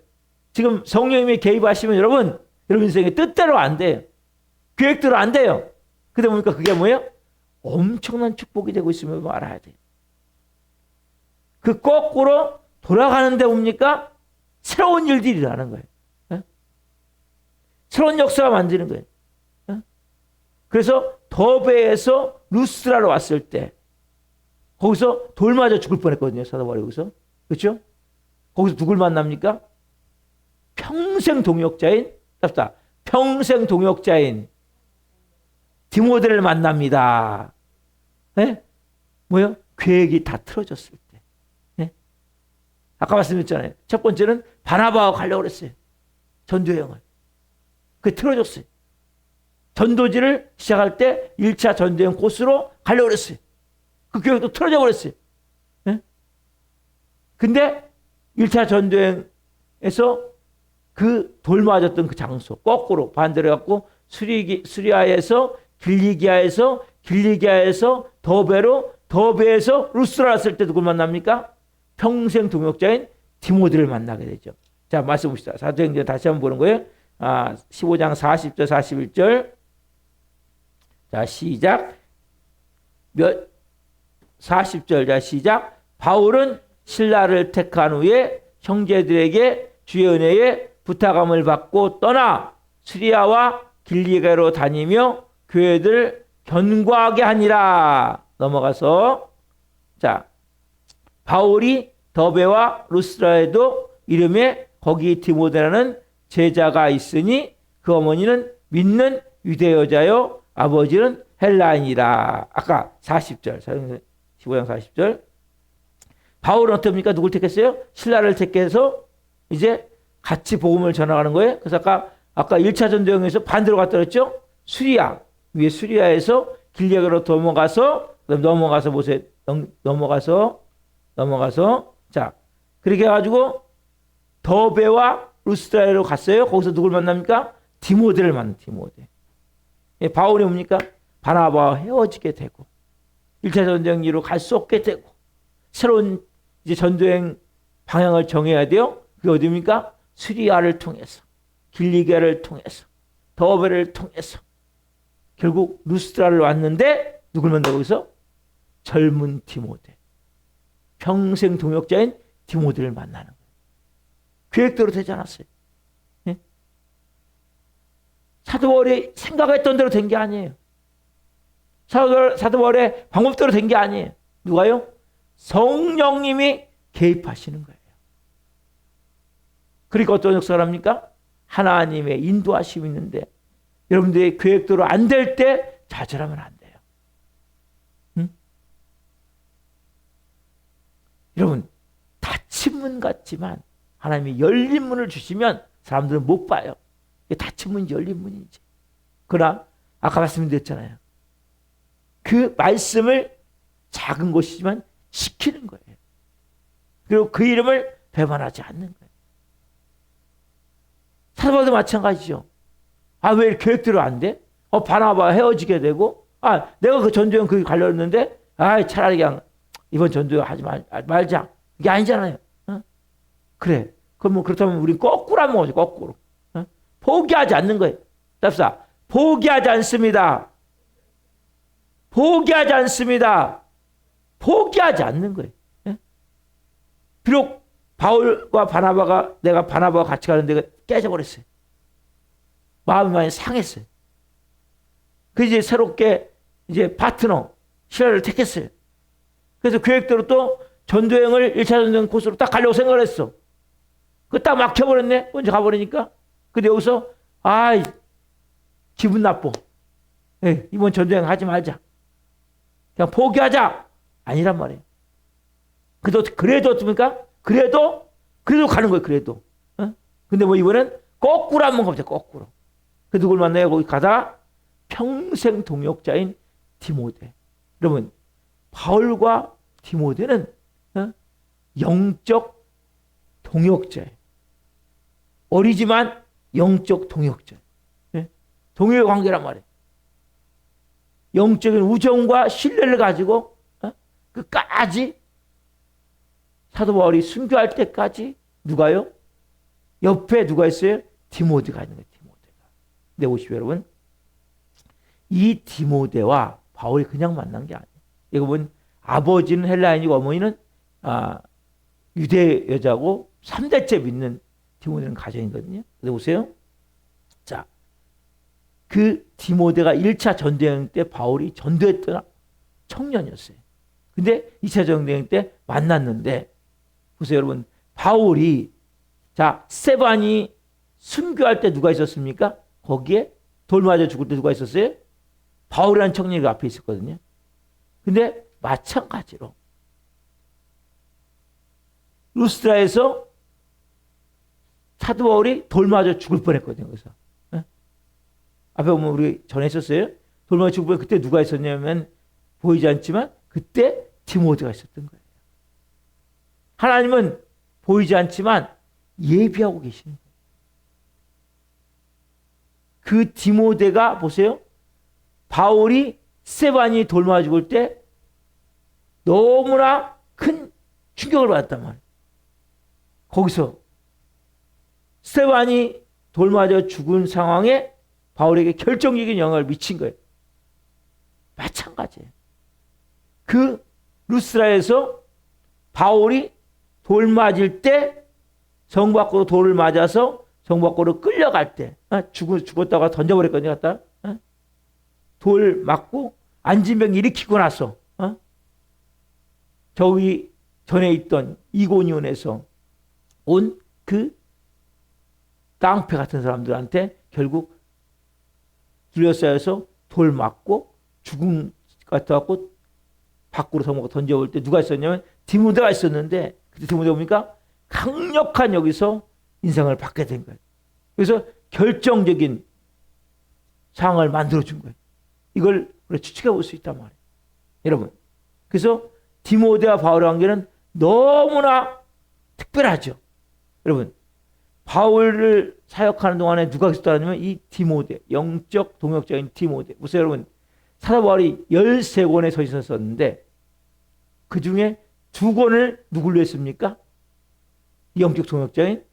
지금 성령님이 개입하시면 여러분 인생에 뜻대로 안 돼요. 계획대로 안 돼요. 그러다 보니까 그게 뭐예요? 엄청난 축복이 되고 있음을 알아야 돼요. 그 거꾸로 돌아가는데 뭡니까? 새로운 일들이 일어나는 거예요. 네? 새로운 역사가 만드는 거예요. 네? 그래서 더베에서 루스트라로 왔을 때 거기서 돌 맞아 죽을 뻔했거든요. 사도 바울이 거기서. 그렇죠? 거기서 누굴 만납니까? 평생 동역자인 디모데를 만납니다. 네? 뭐요? 계획이 다 틀어졌을 때. 네? 아까 말씀드렸잖아요. 첫 번째는 바나바하고 가려고 그랬어요. 전도여행을. 그게 틀어졌어요. 전도지를 시작할 때 1차 전도여행 코스로 가려고 그랬어요. 그 계획도 틀어져 버렸어요. 네? 근데 1차 전도여행에서 그 돌 맞았던 그 장소 거꾸로 반대로 해갖고 수리아에서 길리기아에서 더베에서 루스트라 왔을 때 누굴 만납니까? 평생 동역자인 디모데를 만나게 되죠. 자, 말씀 봅시다. 사도행전 다시 한번 보는 거예요. 15장 40절 41절. 자, 시작. 40절. 자, 시작. 바울은 신라를 택한 후에 형제들에게 주의 은혜에 부탁함을 받고 떠나 수리아와 길리기아로 다니며 교회들 견고하게 하니라. 넘어가서 자 바울이 더베와 루스트라에도 이름에 거기 디모데라는 제자가 있으니 그 어머니는 믿는 유대 여자요 아버지는 헬라인이라. 아까 40절 15장 40절. 바울은 어떻습니까? 누굴 택했어요? 신라를 택해서 이제 같이 복음을 전하는 거예요. 그래서 아까 1차 전도여행에서 반대로 갔다 그랬죠? 위에 수리아에서 길리기아로 넘어가서 보세요. 넘어가서 자 그렇게 해가지고 더베와 루스트라로 갔어요. 거기서 누굴 만납니까? 디모데를 만나. 디모데. 바울이 뭡니까? 바나바와 헤어지게 되고 1차 전도여행지로 갈 수 없게 되고 새로운 이제 전도여행 방향을 정해야 돼요. 그게 어디입니까? 수리아를 통해서 길리기아를 통해서 더베를 통해서 결국 루스트라를 왔는데 누굴 만나고 거기서? 젊은 디모데. 평생 동역자인 디모데를 만나는 거예요. 계획대로 되지 않았어요. 네? 사도 바울이 생각했던 대로 된 게 아니에요. 사도 바울의 방법대로 된 게 아니에요. 누가요? 성령님이 개입하시는 거예요. 그러니까 어떤 역사를 합니까? 하나님의 인도하심이 있는데 여러분들의 계획대로 안 될 때 좌절하면 안 돼요. 응? 여러분 닫힌 문 같지만 하나님이 열린 문을 주시면 사람들은 못 봐요. 닫힌 문인지 열린 문인지. 그러나 아까 말씀드렸잖아요. 그 말씀을 작은 것이지만 지키는 거예요. 그리고 그 이름을 배반하지 않는 거예요. 사도 바울도 마찬가지죠. 아, 왜 계획대로 안 돼? 바나바 헤어지게 되고, 내가 그 전도연 거기 가려고 했는데, 차라리 그냥 이번 전도연 하지 말자. 이게 아니잖아요. 그래. 그럼 뭐 그렇다면 우린 거꾸로 하면 뭐지? 거꾸로. 포기하지 않는 거예요. 답사. 포기하지 않습니다. 포기하지 않습니다. 포기하지 않는 거예요. 비록 바울과 바나바가 내가 바나바와 같이 가는 데가 깨져버렸어요. 마음이 많이 상했어요. 그 이제 새롭게 이제 파트너 시라를 택했어요. 그래서 계획대로 또 전도여행을 1차 전도여행 코스로 딱 가려고 생각을 했어. 그 딱 막혀버렸네. 먼저 가버리니까. 근데 여기서 기분 나빠. 이번 전도여행 하지 말자. 그냥 포기하자. 아니란 말이에요. 그래도 어떻습니까? 그래도 가는 거예요. 그래도. 근데 뭐 이번엔 거꾸로 한번 가보자. 거꾸로. 그 누굴 만나요? 거기 가다 평생 동역자인 디모데. 여러분, 바울과 디모데는 영적 동역자예요. 어리지만 영적 동역자. 동역의 관계란 말이에요. 영적인 우정과 신뢰를 가지고 끝까지 사도 바울이 순교할 때까지 누가요? 옆에 누가 있어요? 디모데가 있는 거예요. 디모데가. 근데 보십시오, 여러분. 이 디모데와 바울이 그냥 만난 게 아니에요. 이거 보면 아버지는 헬라인이고 어머니는 유대 여자고 3대째 믿는 디모데는 가정이거든요. 근데 보세요. 자, 그 디모데가 1차 전도여행 때 바울이 전도했던 청년이었어요. 근데 2차 전도여행 때 만났는데 보세요, 여러분. 바울이 스데반이 순교할 때 누가 있었습니까? 거기에 돌 맞아 죽을 때 누가 있었어요? 바울이라는 청년이 앞에 있었거든요. 근데 마찬가지로 루스드라에서 사도 바울이 돌 맞아 죽을 뻔했거든요. 그래서 앞에 보면 우리 전에 했었어요. 돌 맞아 죽을 뻔 그때 누가 있었냐면 보이지 않지만 그때 디모데가 있었던 거예요. 하나님은 보이지 않지만 예비하고 계시는 거예요. 그 디모데가 보세요. 바울이 스데반이 돌 맞아 죽을 때 너무나 큰 충격을 받았단 말이에요. 거기서 스데반이 돌 맞아 죽은 상황에 바울에게 결정적인 영향을 미친 거예요. 마찬가지예요. 그 루스라에서 바울이 돌 맞을 때 성 밖으로 돌을 맞아서 성 밖으로 끌려갈 때 죽었다가 던져버렸거든요. 갖다 돌 맞고 안진병 일으키고 나서 저기 전에 있던 이고니온에서 온 그 깡패 같은 사람들한테 결국 둘러싸여서 돌 맞고 죽음 같아갖고 밖으로 성으로 던져올 때 누가 있었냐면 디모데가 있었는데 그때 디모데가 보니까 강력한 여기서 인상을 받게 된 거예요. 그래서 결정적인 상황을 만들어준 거예요. 이걸 추측해 볼 수 있단 말이에요. 여러분. 그래서 디모데와 바울의 관계는 너무나 특별하죠. 여러분. 바울을 사역하는 동안에 누가 있었다면 이 디모데, 영적 동역자인 디모데. 보세요, 여러분. 사도 바울이 13권에 서 있었는데 그 중에 2권을 누굴 위해 씁니까? 영적 동역자인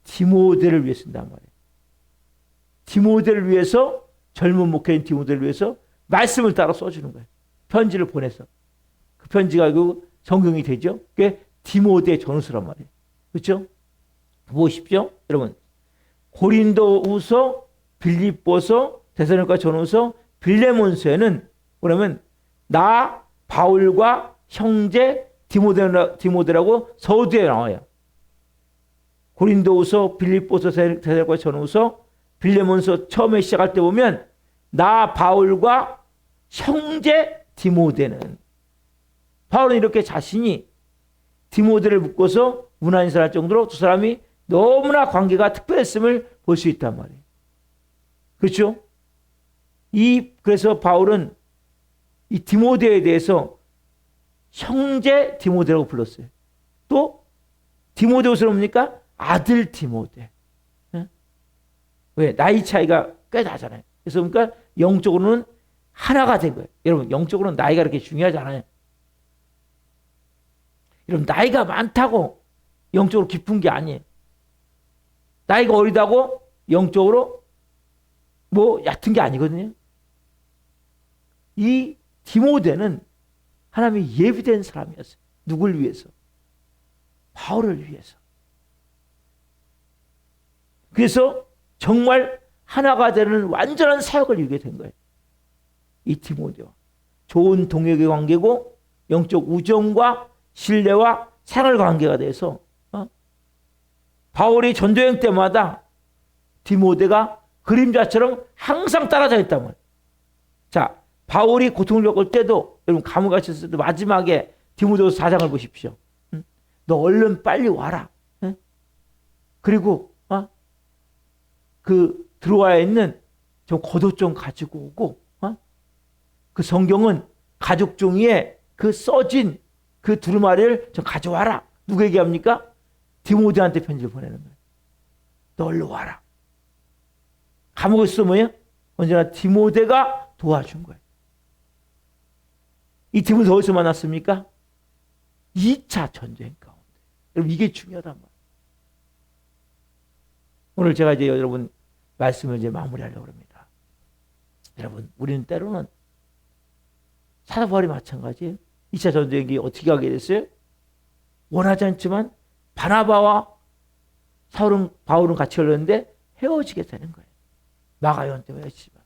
디모데를 위해 쓴단 말이에요. 디모데를 위해서 젊은 목회인 디모데를 위해서 말씀을 따라 써주는 거예요. 편지를 보내서. 그 편지가 결국 성경이 되죠. 그게 디모데 전후서란 말이에요. 그렇죠? 보십시오. 여러분. 고린도후서, 빌립보서, 데살로니가 전후서, 빌레몬서에는 뭐냐면 나 바울과 형제 디모데라고 서두에 나와요. 고린도후서, 빌립보서, 데살로니가 전후서, 빌레몬서 처음에 시작할 때 보면 나 바울과 형제 디모데는 바울은 이렇게 자신이 디모데를 묶어서 문안인사할 정도로 두 사람이 너무나 관계가 특별했음을 볼 수 있단 말이에요. 그렇죠? 그래서 바울은 이 디모데에 대해서 형제 디모데라고 불렀어요. 또 디모데옷은 뭡니까? 아들 디모데. 왜? 나이 차이가 꽤 나잖아요. 그래서 그러니까 영적으로는 하나가 된 거예요. 여러분, 영적으로는 나이가 그렇게 중요하지 않아요. 여러분, 나이가 많다고 영적으로 깊은 게 아니에요. 나이가 어리다고 영적으로 뭐 얕은 게 아니거든요. 이 디모데는 하나님이 예비된 사람이었어요. 누굴 위해서? 바울을 위해서. 그래서 정말 하나가 되는 완전한 사역을 이루게 된 거예요. 이 디모데와 좋은 동역의 관계고 영적 우정과 신뢰와 생활 관계가 돼서 바울이 전도여행 때마다 디모데가 그림자처럼 항상 따라다녔단 말이에요. 자, 바울이 고통을 겪을 때도 여러분 감옥에 갇혔을 때 마지막에 디모데후서 4장을 보십시오. 너 얼른 빨리 와라. 그리고 그 들어와야 있는 좀 겉옷 좀 가지고 오고 그 성경은 가죽 종이에 그 써진 그 두루마리를 좀 가져와라. 누구에게 합니까? 디모데한테 편지를 보내는 거예요. 너 얼른 와라. 감옥에서 뭐예요? 언제나 디모데가 도와준 거예요. 이 디모데 어디서 만났습니까? 2차 전쟁 가운데. 여러분, 이게 중요하단 말이에요. 오늘 제가 이제 여러분 말씀을 이제 마무리하려고 합니다. 여러분, 우리는 때로는 사도 바울이 마찬가지예요. 2차 전쟁이 어떻게 하게 됐어요? 원하지 않지만 바나바와 바울은 같이 걸렸는데 헤어지게 되는 거예요. 마가요한 때문에 헤어지지만.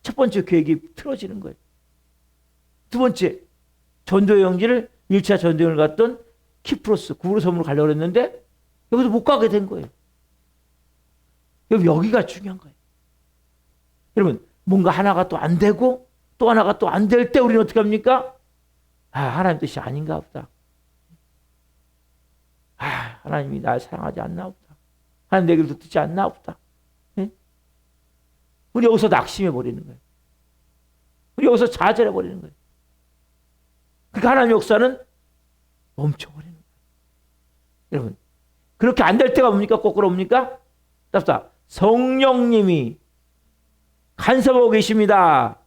첫 번째 계획이 틀어지는 거예요. 두 번째, 전도 여행지를 1차 전도여행을 갔던 키프로스, 구브로 섬으로 가려고 했는데 여기서 못 가게 된 거예요. 여기가 중요한 거예요. 여러분, 뭔가 하나가 또 안 되고 또 하나가 또 안 될 때 우리는 어떻게 합니까? 하나님 뜻이 아닌가 보다. 하나님이 날 사랑하지 않나 보다. 하나님 내 길도 듣지 않나 보다. 네? 우리 여기서 낙심해 버리는 거예요. 우리 여기서 좌절해 버리는 거예요. 그러니까 하나님의 역사는 멈춰버리는 거예요. 여러분, 그렇게 안 될 때가 뭡니까? 거꾸로 옵니까? 답답. 성령님이 간섭하고 계십니다.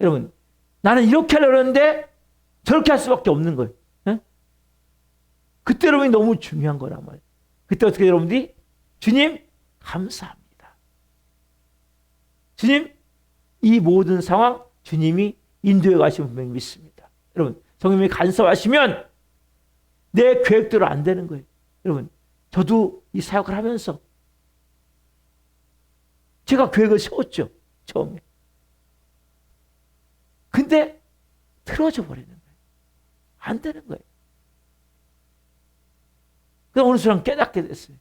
여러분, 나는 이렇게 하려고 했는데 저렇게 할 수밖에 없는 거예요. 네? 그때 여러분이 너무 중요한 거란 말이에요. 그때 어떻게 여러분들이 주님 감사합니다. 주님, 이 모든 상황 주님이 인도해 가시면 분명히 믿습니다. 여러분, 성령님이 간섭하시면 내 계획대로 안 되는 거예요. 여러분, 저도 이 사역을 하면서 제가 계획을 세웠죠. 처음에. 근데 틀어져 버리는 거예요. 안 되는 거예요. 그래서 어느 순간 깨닫게 됐어요.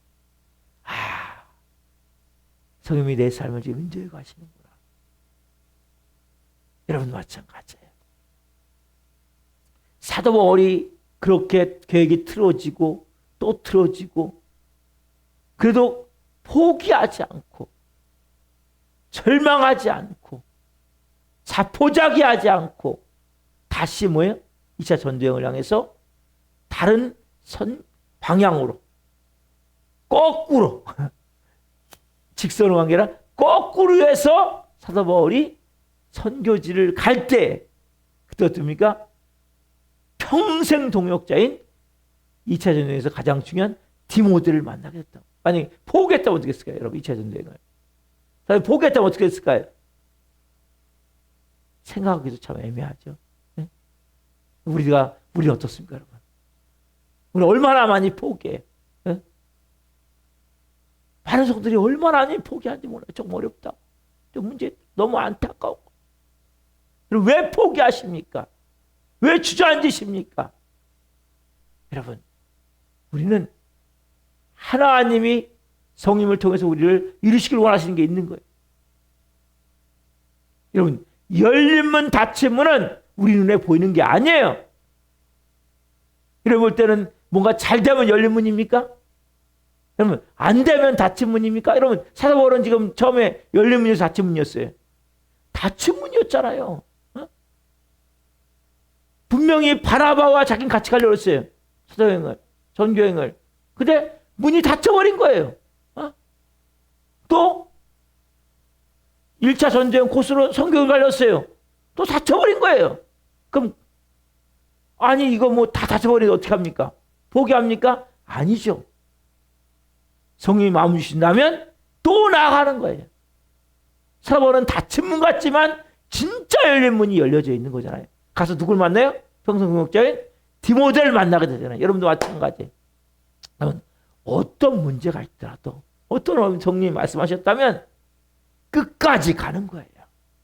성령님이 내 삶을 지금 인도해 가시는구나. 여러분 마찬가지예요. 사도 바울이 그렇게 계획이 틀어지고 또 틀어지고 그래도 포기하지 않고 절망하지 않고 자포자기하지 않고 다시 뭐예요? 2차 전도여행을 향해서 다른 방향으로 거꾸로 직선으로 간 게 아니라 거꾸로 해서 사도 바울이 선교지를 갈 때 그때 어떻습니까? 평생 동역자인 2차 전도여행에서 가장 중요한 디모데를 만나게 됐다. 만약에 포기했다면 어떻게 했을까요? 여러분 2차 전도여행을. 포기했다면 어떻게 했을까요? 생각하기도 참 애매하죠. 네? 우리 어떻습니까, 여러분? 우리 얼마나 많이 포기해? 네? 많은 성들이 얼마나 많이 포기하는지 몰라요. 정말 어렵다. 문제 너무 안타까워. 왜 포기하십니까? 왜 주저앉으십니까? 여러분, 우리는 하나님이 성령을 통해서 우리를 이루시길 원하시는 게 있는 거예요. 여러분, 열린 문, 닫힌 문은 우리 눈에 보이는 게 아니에요. 이래 볼 때는 뭔가 잘 되면 열린 문입니까? 여러분, 안 되면 닫힌 문입니까? 여러분, 사도 바울은 지금 처음에 열린 문이어서 닫힌 문이었어요. 닫힌 문이었잖아요. 분명히 바나바와 자기는 같이 가려고 했어요. 사도여행을, 전교행을. 근데 문이 닫혀버린 거예요. 또 1차 전쟁 코스로 선교를 가렸어요. 또 닫혀버린 거예요. 그럼 아니 이거 뭐 다 닫혀버리면 어떻게 합니까? 포기합니까? 아니죠. 성령이 마음 주신다면 또 나아가는 거예요. 사도바울은 닫힌 문 같지만 진짜 열린 문이 열려져 있는 거잖아요. 가서 누굴 만나요? 평성공역자인 디모데를 만나게 되잖아요. 여러분도 마찬가지. 어떤 문제가 있더라도 어떤 성령이 말씀하셨다면 끝까지 가는 거예요.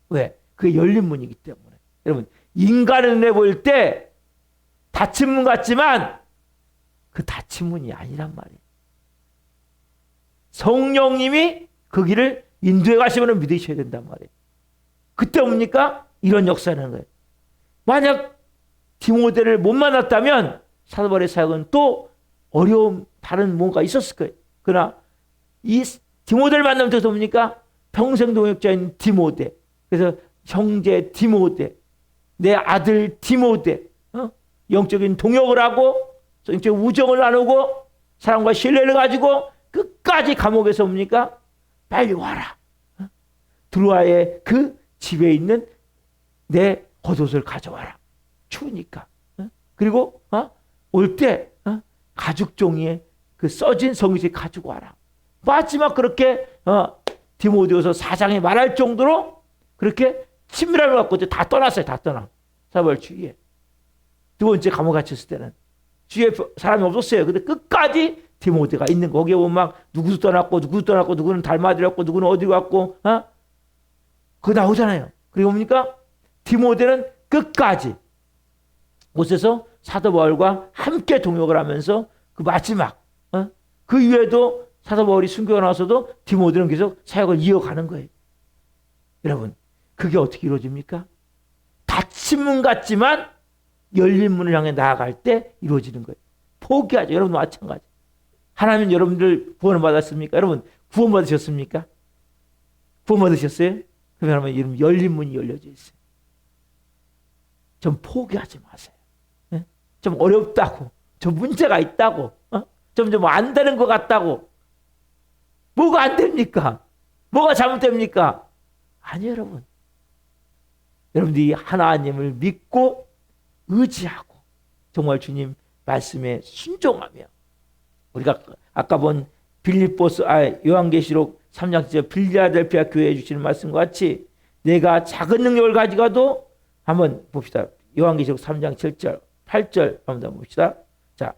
왜? 그게 열린 문이기 때문에. 여러분, 인간의 눈에 보일 때 닫힌 문 같지만 그 닫힌 문이 아니란 말이에요. 성령님이 그 길을 인도해 가시면 믿으셔야 된단 말이에요. 그때 뭡니까? 이런 역사라는 거예요. 만약 디모데를 못 만났다면 사도 바울의 사역은 또 어려움, 다른 뭔가 있었을 거예요. 그러나 이 디모데를 만나면 또 뭡니까? 평생 동역자인 디모데. 그래서 형제 디모데, 내 아들 디모데, 영적인 동역을 하고 영적 우정을 나누고 사랑과 신뢰를 가지고 끝까지 감옥에서 뭡니까? 빨리 와라. 드로아의 그 집에 있는 내 겉옷을 가져와라. 추우니까. 그리고 올 때 가죽 종이에 그 써진 성의지 가지고 와라. 마지막 그렇게 디모데후서 4장에 말할 정도로 그렇게 친밀함을 갖고 다 떠났어요. 다 떠나. 사벌 주위에. 두 번째 감옥 갇혔을 때는 주위에 사람이 없었어요. 근데 끝까지 디모데가 있는 거. 거기에 보면 막 누구도 떠났고 누구는 달마들였고 누구는 어디로 갔고 그거 나오잖아요. 그리고 뭡니까? 디모데는 끝까지 곳에서 사도 바울과 함께 동역을 하면서 그 마지막 그 이후에도 사도 바울이 순교가 나와서도 디모데는 계속 사역을 이어가는 거예요. 여러분, 그게 어떻게 이루어집니까? 닫힌 문 같지만 열린 문을 향해 나아갈 때 이루어지는 거예요. 포기하죠. 여러분도 마찬가지. 하나님 여러분들 구원을 받았습니까? 여러분 구원 받으셨습니까? 구원 받으셨어요? 그러면 여러분 열린 문이 열려져 있어요. 좀 포기하지 마세요. 좀 어렵다고, 좀 문제가 있다고, 좀 안 되는 것 같다고. 뭐가 안 됩니까? 뭐가 잘못됩니까? 아니요, 여러분. 여러분들이 하나님을 믿고 의지하고 정말 주님 말씀에 순종하며 우리가 아까 본 요한계시록 3장 7절 빌라델피아 교회에 주시는 말씀과 같이 내가 작은 능력을 가지고도 한번 봅시다. 요한계시록 3장 7절 8절 한번 봅시다. 자,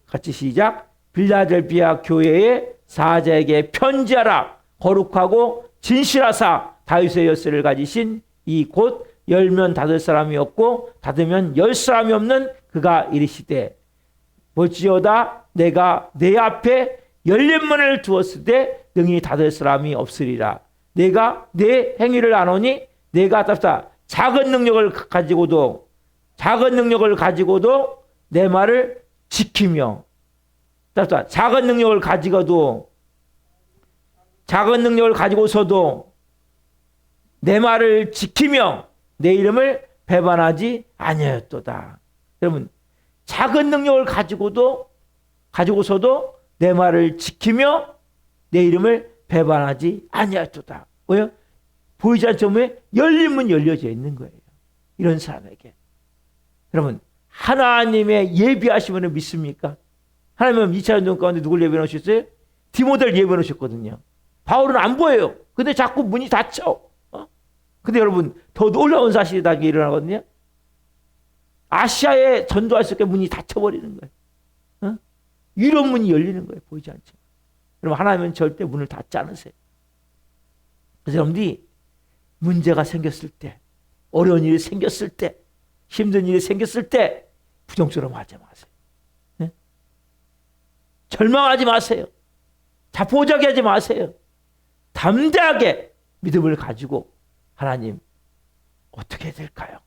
같이 시작. 빌라델피아 교회의 사자에게 편지하라. 거룩하고 진실하사 다윗의 열쇠를 가지신 이 곧 열면 닫을 사람이 없고 닫으면 열 사람이 없는 그가 이르시되 볼지어다 내가 내 앞에 열린 문을 두었을 때 능히 닫을 사람이 없으리라. 내가 내 행위를 아노니 내가 답다 작은 능력을 가지고도 내 말을 지키며 답다 작은 능력을 가지고서도 내 말을 지키며 내 이름을 배반하지 아니하였도다. 여러분, 작은 능력을 가지고서도 내 말을 지키며 내 이름을 배반하지 아니하였도다. 왜요? 보이지 않죠? 열린 문 열려져 있는 거예요. 이런 사람에게. 여러분, 하나님의 예비하심을 믿습니까? 하나님은 2차 전쟁 가운데 누굴 예비해 놓으셨어요? 디모데를 예비해 놓으셨거든요. 바울은 안 보여요. 근데 자꾸 문이 닫혀. 근데 여러분, 더 놀라운 사실이 다 일어나거든요. 아시아에 전도할 수 있게 문이 닫혀버리는 거예요. 이런 문이 열리는 거예요. 보이지 않죠? 여러분, 하나님은 절대 문을 닫지 않으세요. 그래서 여러분들이 문제가 생겼을 때, 어려운 일이 생겼을 때, 힘든 일이 생겼을 때 부정처럼 하지 마세요. 절망하지 마세요. 자포자기 하지 마세요. 담대하게 믿음을 가지고 하나님 어떻게 될까요?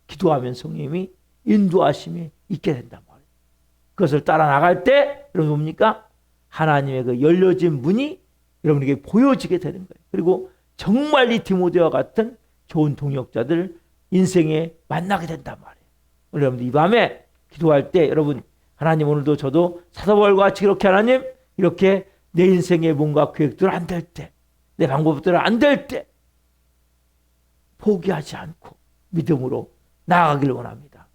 기도하면 성령님이 인도하심이 있게 된단 말이에요. 그것을 따라 나갈 때 여러분 뭡니까? 하나님의 그 열려진 문이 여러분에게 보여지게 되는 거예요. 그리고 정말 이 디모데와 같은 좋은 동역자들 인생에 만나게 된단 말이에요. 오늘 여러분들 이 밤에 기도할 때 여러분 하나님 오늘도 저도 사도 바울과 같이 이렇게 하나님 이렇게 내 인생의 뭔가 계획대로 안 될 때, 내 방법대로 안 될 때 포기하지 않고 믿음으로 나아가기를 원합니다.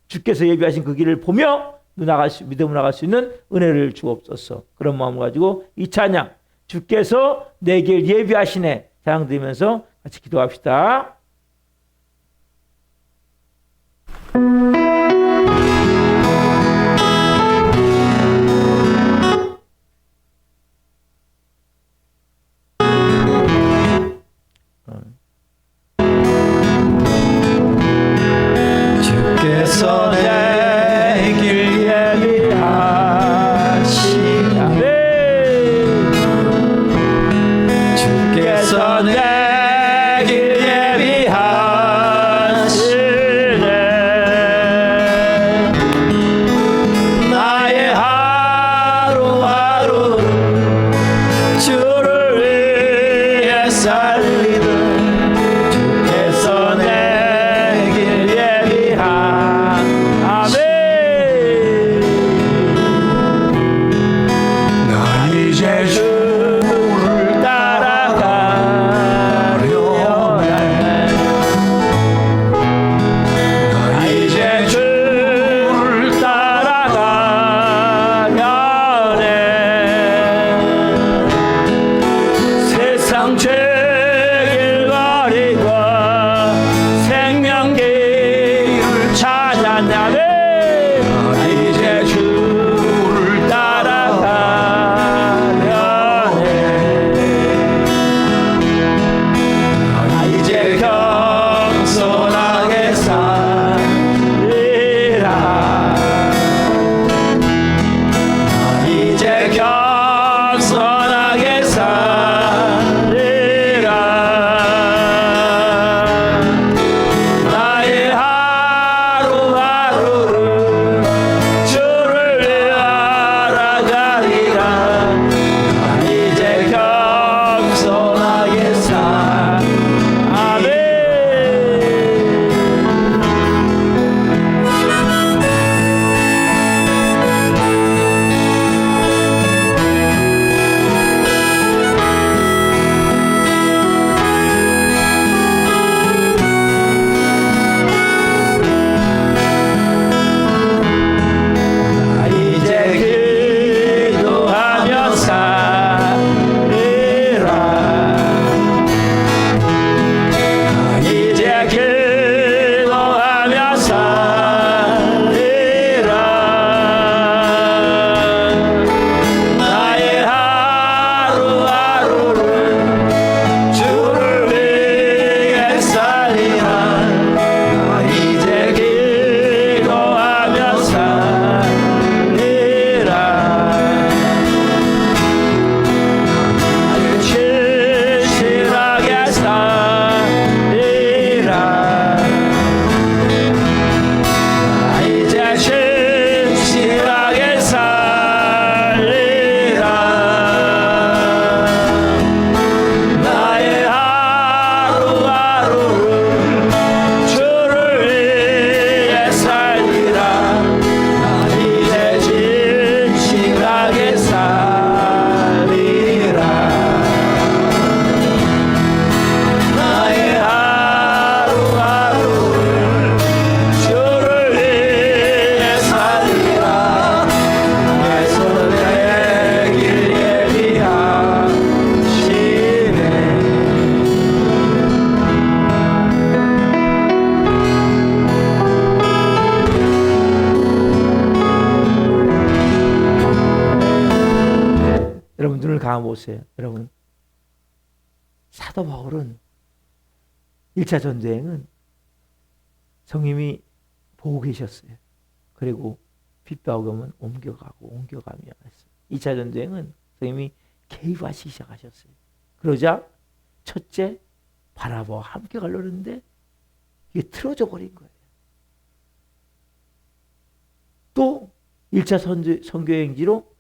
주께서 예비하신 그 길을 보며 믿음으로 나갈 수 있는 은혜를 주옵소서. 그런 마음을 가지고 이 찬양 주께서 내 길 예비하시네 찬양 드리면서 같이 기도합시다. 주께서 내 길 예비하시네 주께서 내 길 예비하시네 나의 하루하루 주를 위해 살리는 주께서 내 길 예비하시네 나 이제 주를 따라가려 해 나 이제 주를 따라가려 해 세상 죄길 버리고 생명길을 찾아나네 나 이제 주를 따라가려 해 나 이제 겸손하게 살리라 나 이제 겸손하게 살리라 나의 하루하루를 주를 위해 알아가리라 나 이제 겸손하게 아멘 나 이제 기도하며 살리라 나 이제 기도하며 살리라 나의 하루하루를 주를 위해 살리라 나 이제 기도하며 살리라 진실하게 살리라 나 이제 진실하게 살리라 나의 하루하루를 주를 위해 살리라 나 이제 진실하게 살리라 나의 하루하루를 주를 위해 살리라 주께서 내 길 예비하시네 여러분 눈을 감아 보세요. 여러분 사도 바울은 1차 전쟁은 성님이 보고 계셨어요. 그리고 핍박하면 옮겨가며 했어요. 2차 전쟁은 성님이 개입하시기 시작하셨어요. 그러자 첫째 바나바와 함께 가려는데 이게 틀어져 버린 거예요. 또 1차 선교행지로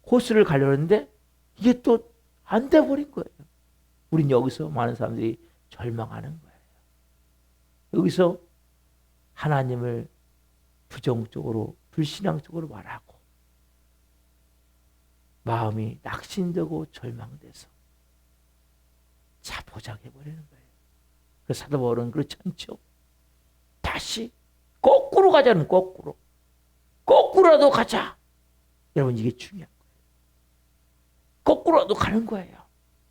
코스를 가려는데 이게 또 안 돼 버린 거예요. 우린 여기서 많은 사람들이 절망하는 거예요. 여기서 하나님을 부정적으로 불신앙적으로 말하고 마음이 낙심되고 절망돼서 자포자기해버리는 거예요. 그 사도 바울은 그렇지 않죠. 다시 거꾸로 가자는 거꾸로라도 가자. 여러분 이게 중요한 거예요. 거꾸로라도 가는 거예요.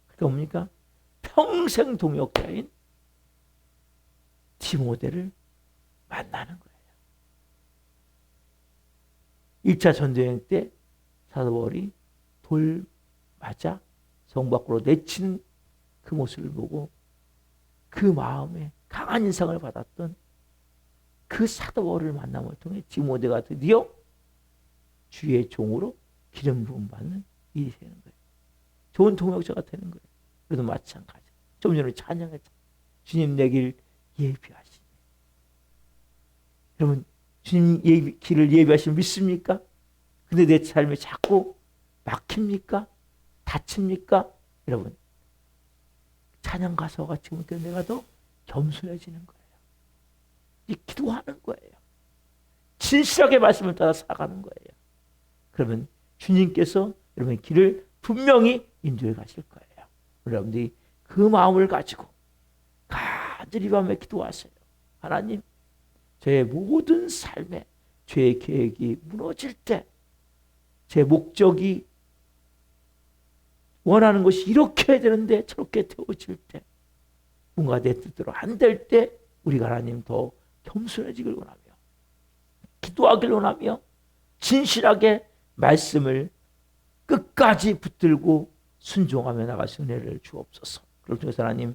그게 뭡니까? 평생 동역자인 디모데를 만나는 거예요. 1차 전도여행 때 사도 바울이 돌 맞아 성 밖으로 내치는 그 모습을 보고 그 마음에 강한 인상을 받았던 그 사도 바울을 만남을 통해 디모데가 드디어 주의 종으로 기름 부음 받는 일이 되는 거예요. 좋은 동역자가 되는 거예요. 그래도 마찬가지. 좀 전에 찬양했죠. 주님 내 길 예비하시네. 여러분 주님 길을 예비하시면 믿습니까? 근데 내 삶에 자꾸 막힙니까? 다칩니까? 여러분 찬양 가사가 지금부터 내가 더 겸손해지는 거예요. 이 기도하는 거예요. 진실하게 말씀을 따라 살아가는 거예요. 그러면 주님께서 여러분의 길을 분명히 인도해 가실 거예요. 여러분들이 그 마음을 가지고 간절히 밤에 기도하세요. 하나님, 저의 모든 삶에 죄의 계획이 무너질 때, 제 목적이 원하는 것이 이렇게 해야 되는데 저렇게 되어질 때, 뭔가 내 뜻대로 안 될 때 우리가 하나님 더 겸손해지길 원하며 기도하길 원하며 진실하게 말씀을 끝까지 붙들고 순종하며 나가시 은혜를 주옵소서. 그걸 통해서 하나님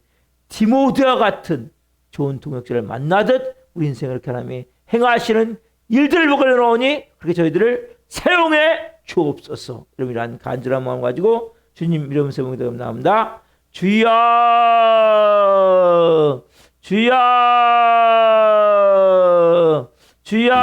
디모데와 같은 좋은 동역자를 만나듯 우리 인생을 이렇게 하나님이 행하시는 일들을 보게 되오니 그렇게 저희들을 사용해 주옵소서. 여러분 이러한 간절한 마음 가지고 주님 이름으로 기도합니다. 주여 주여 주여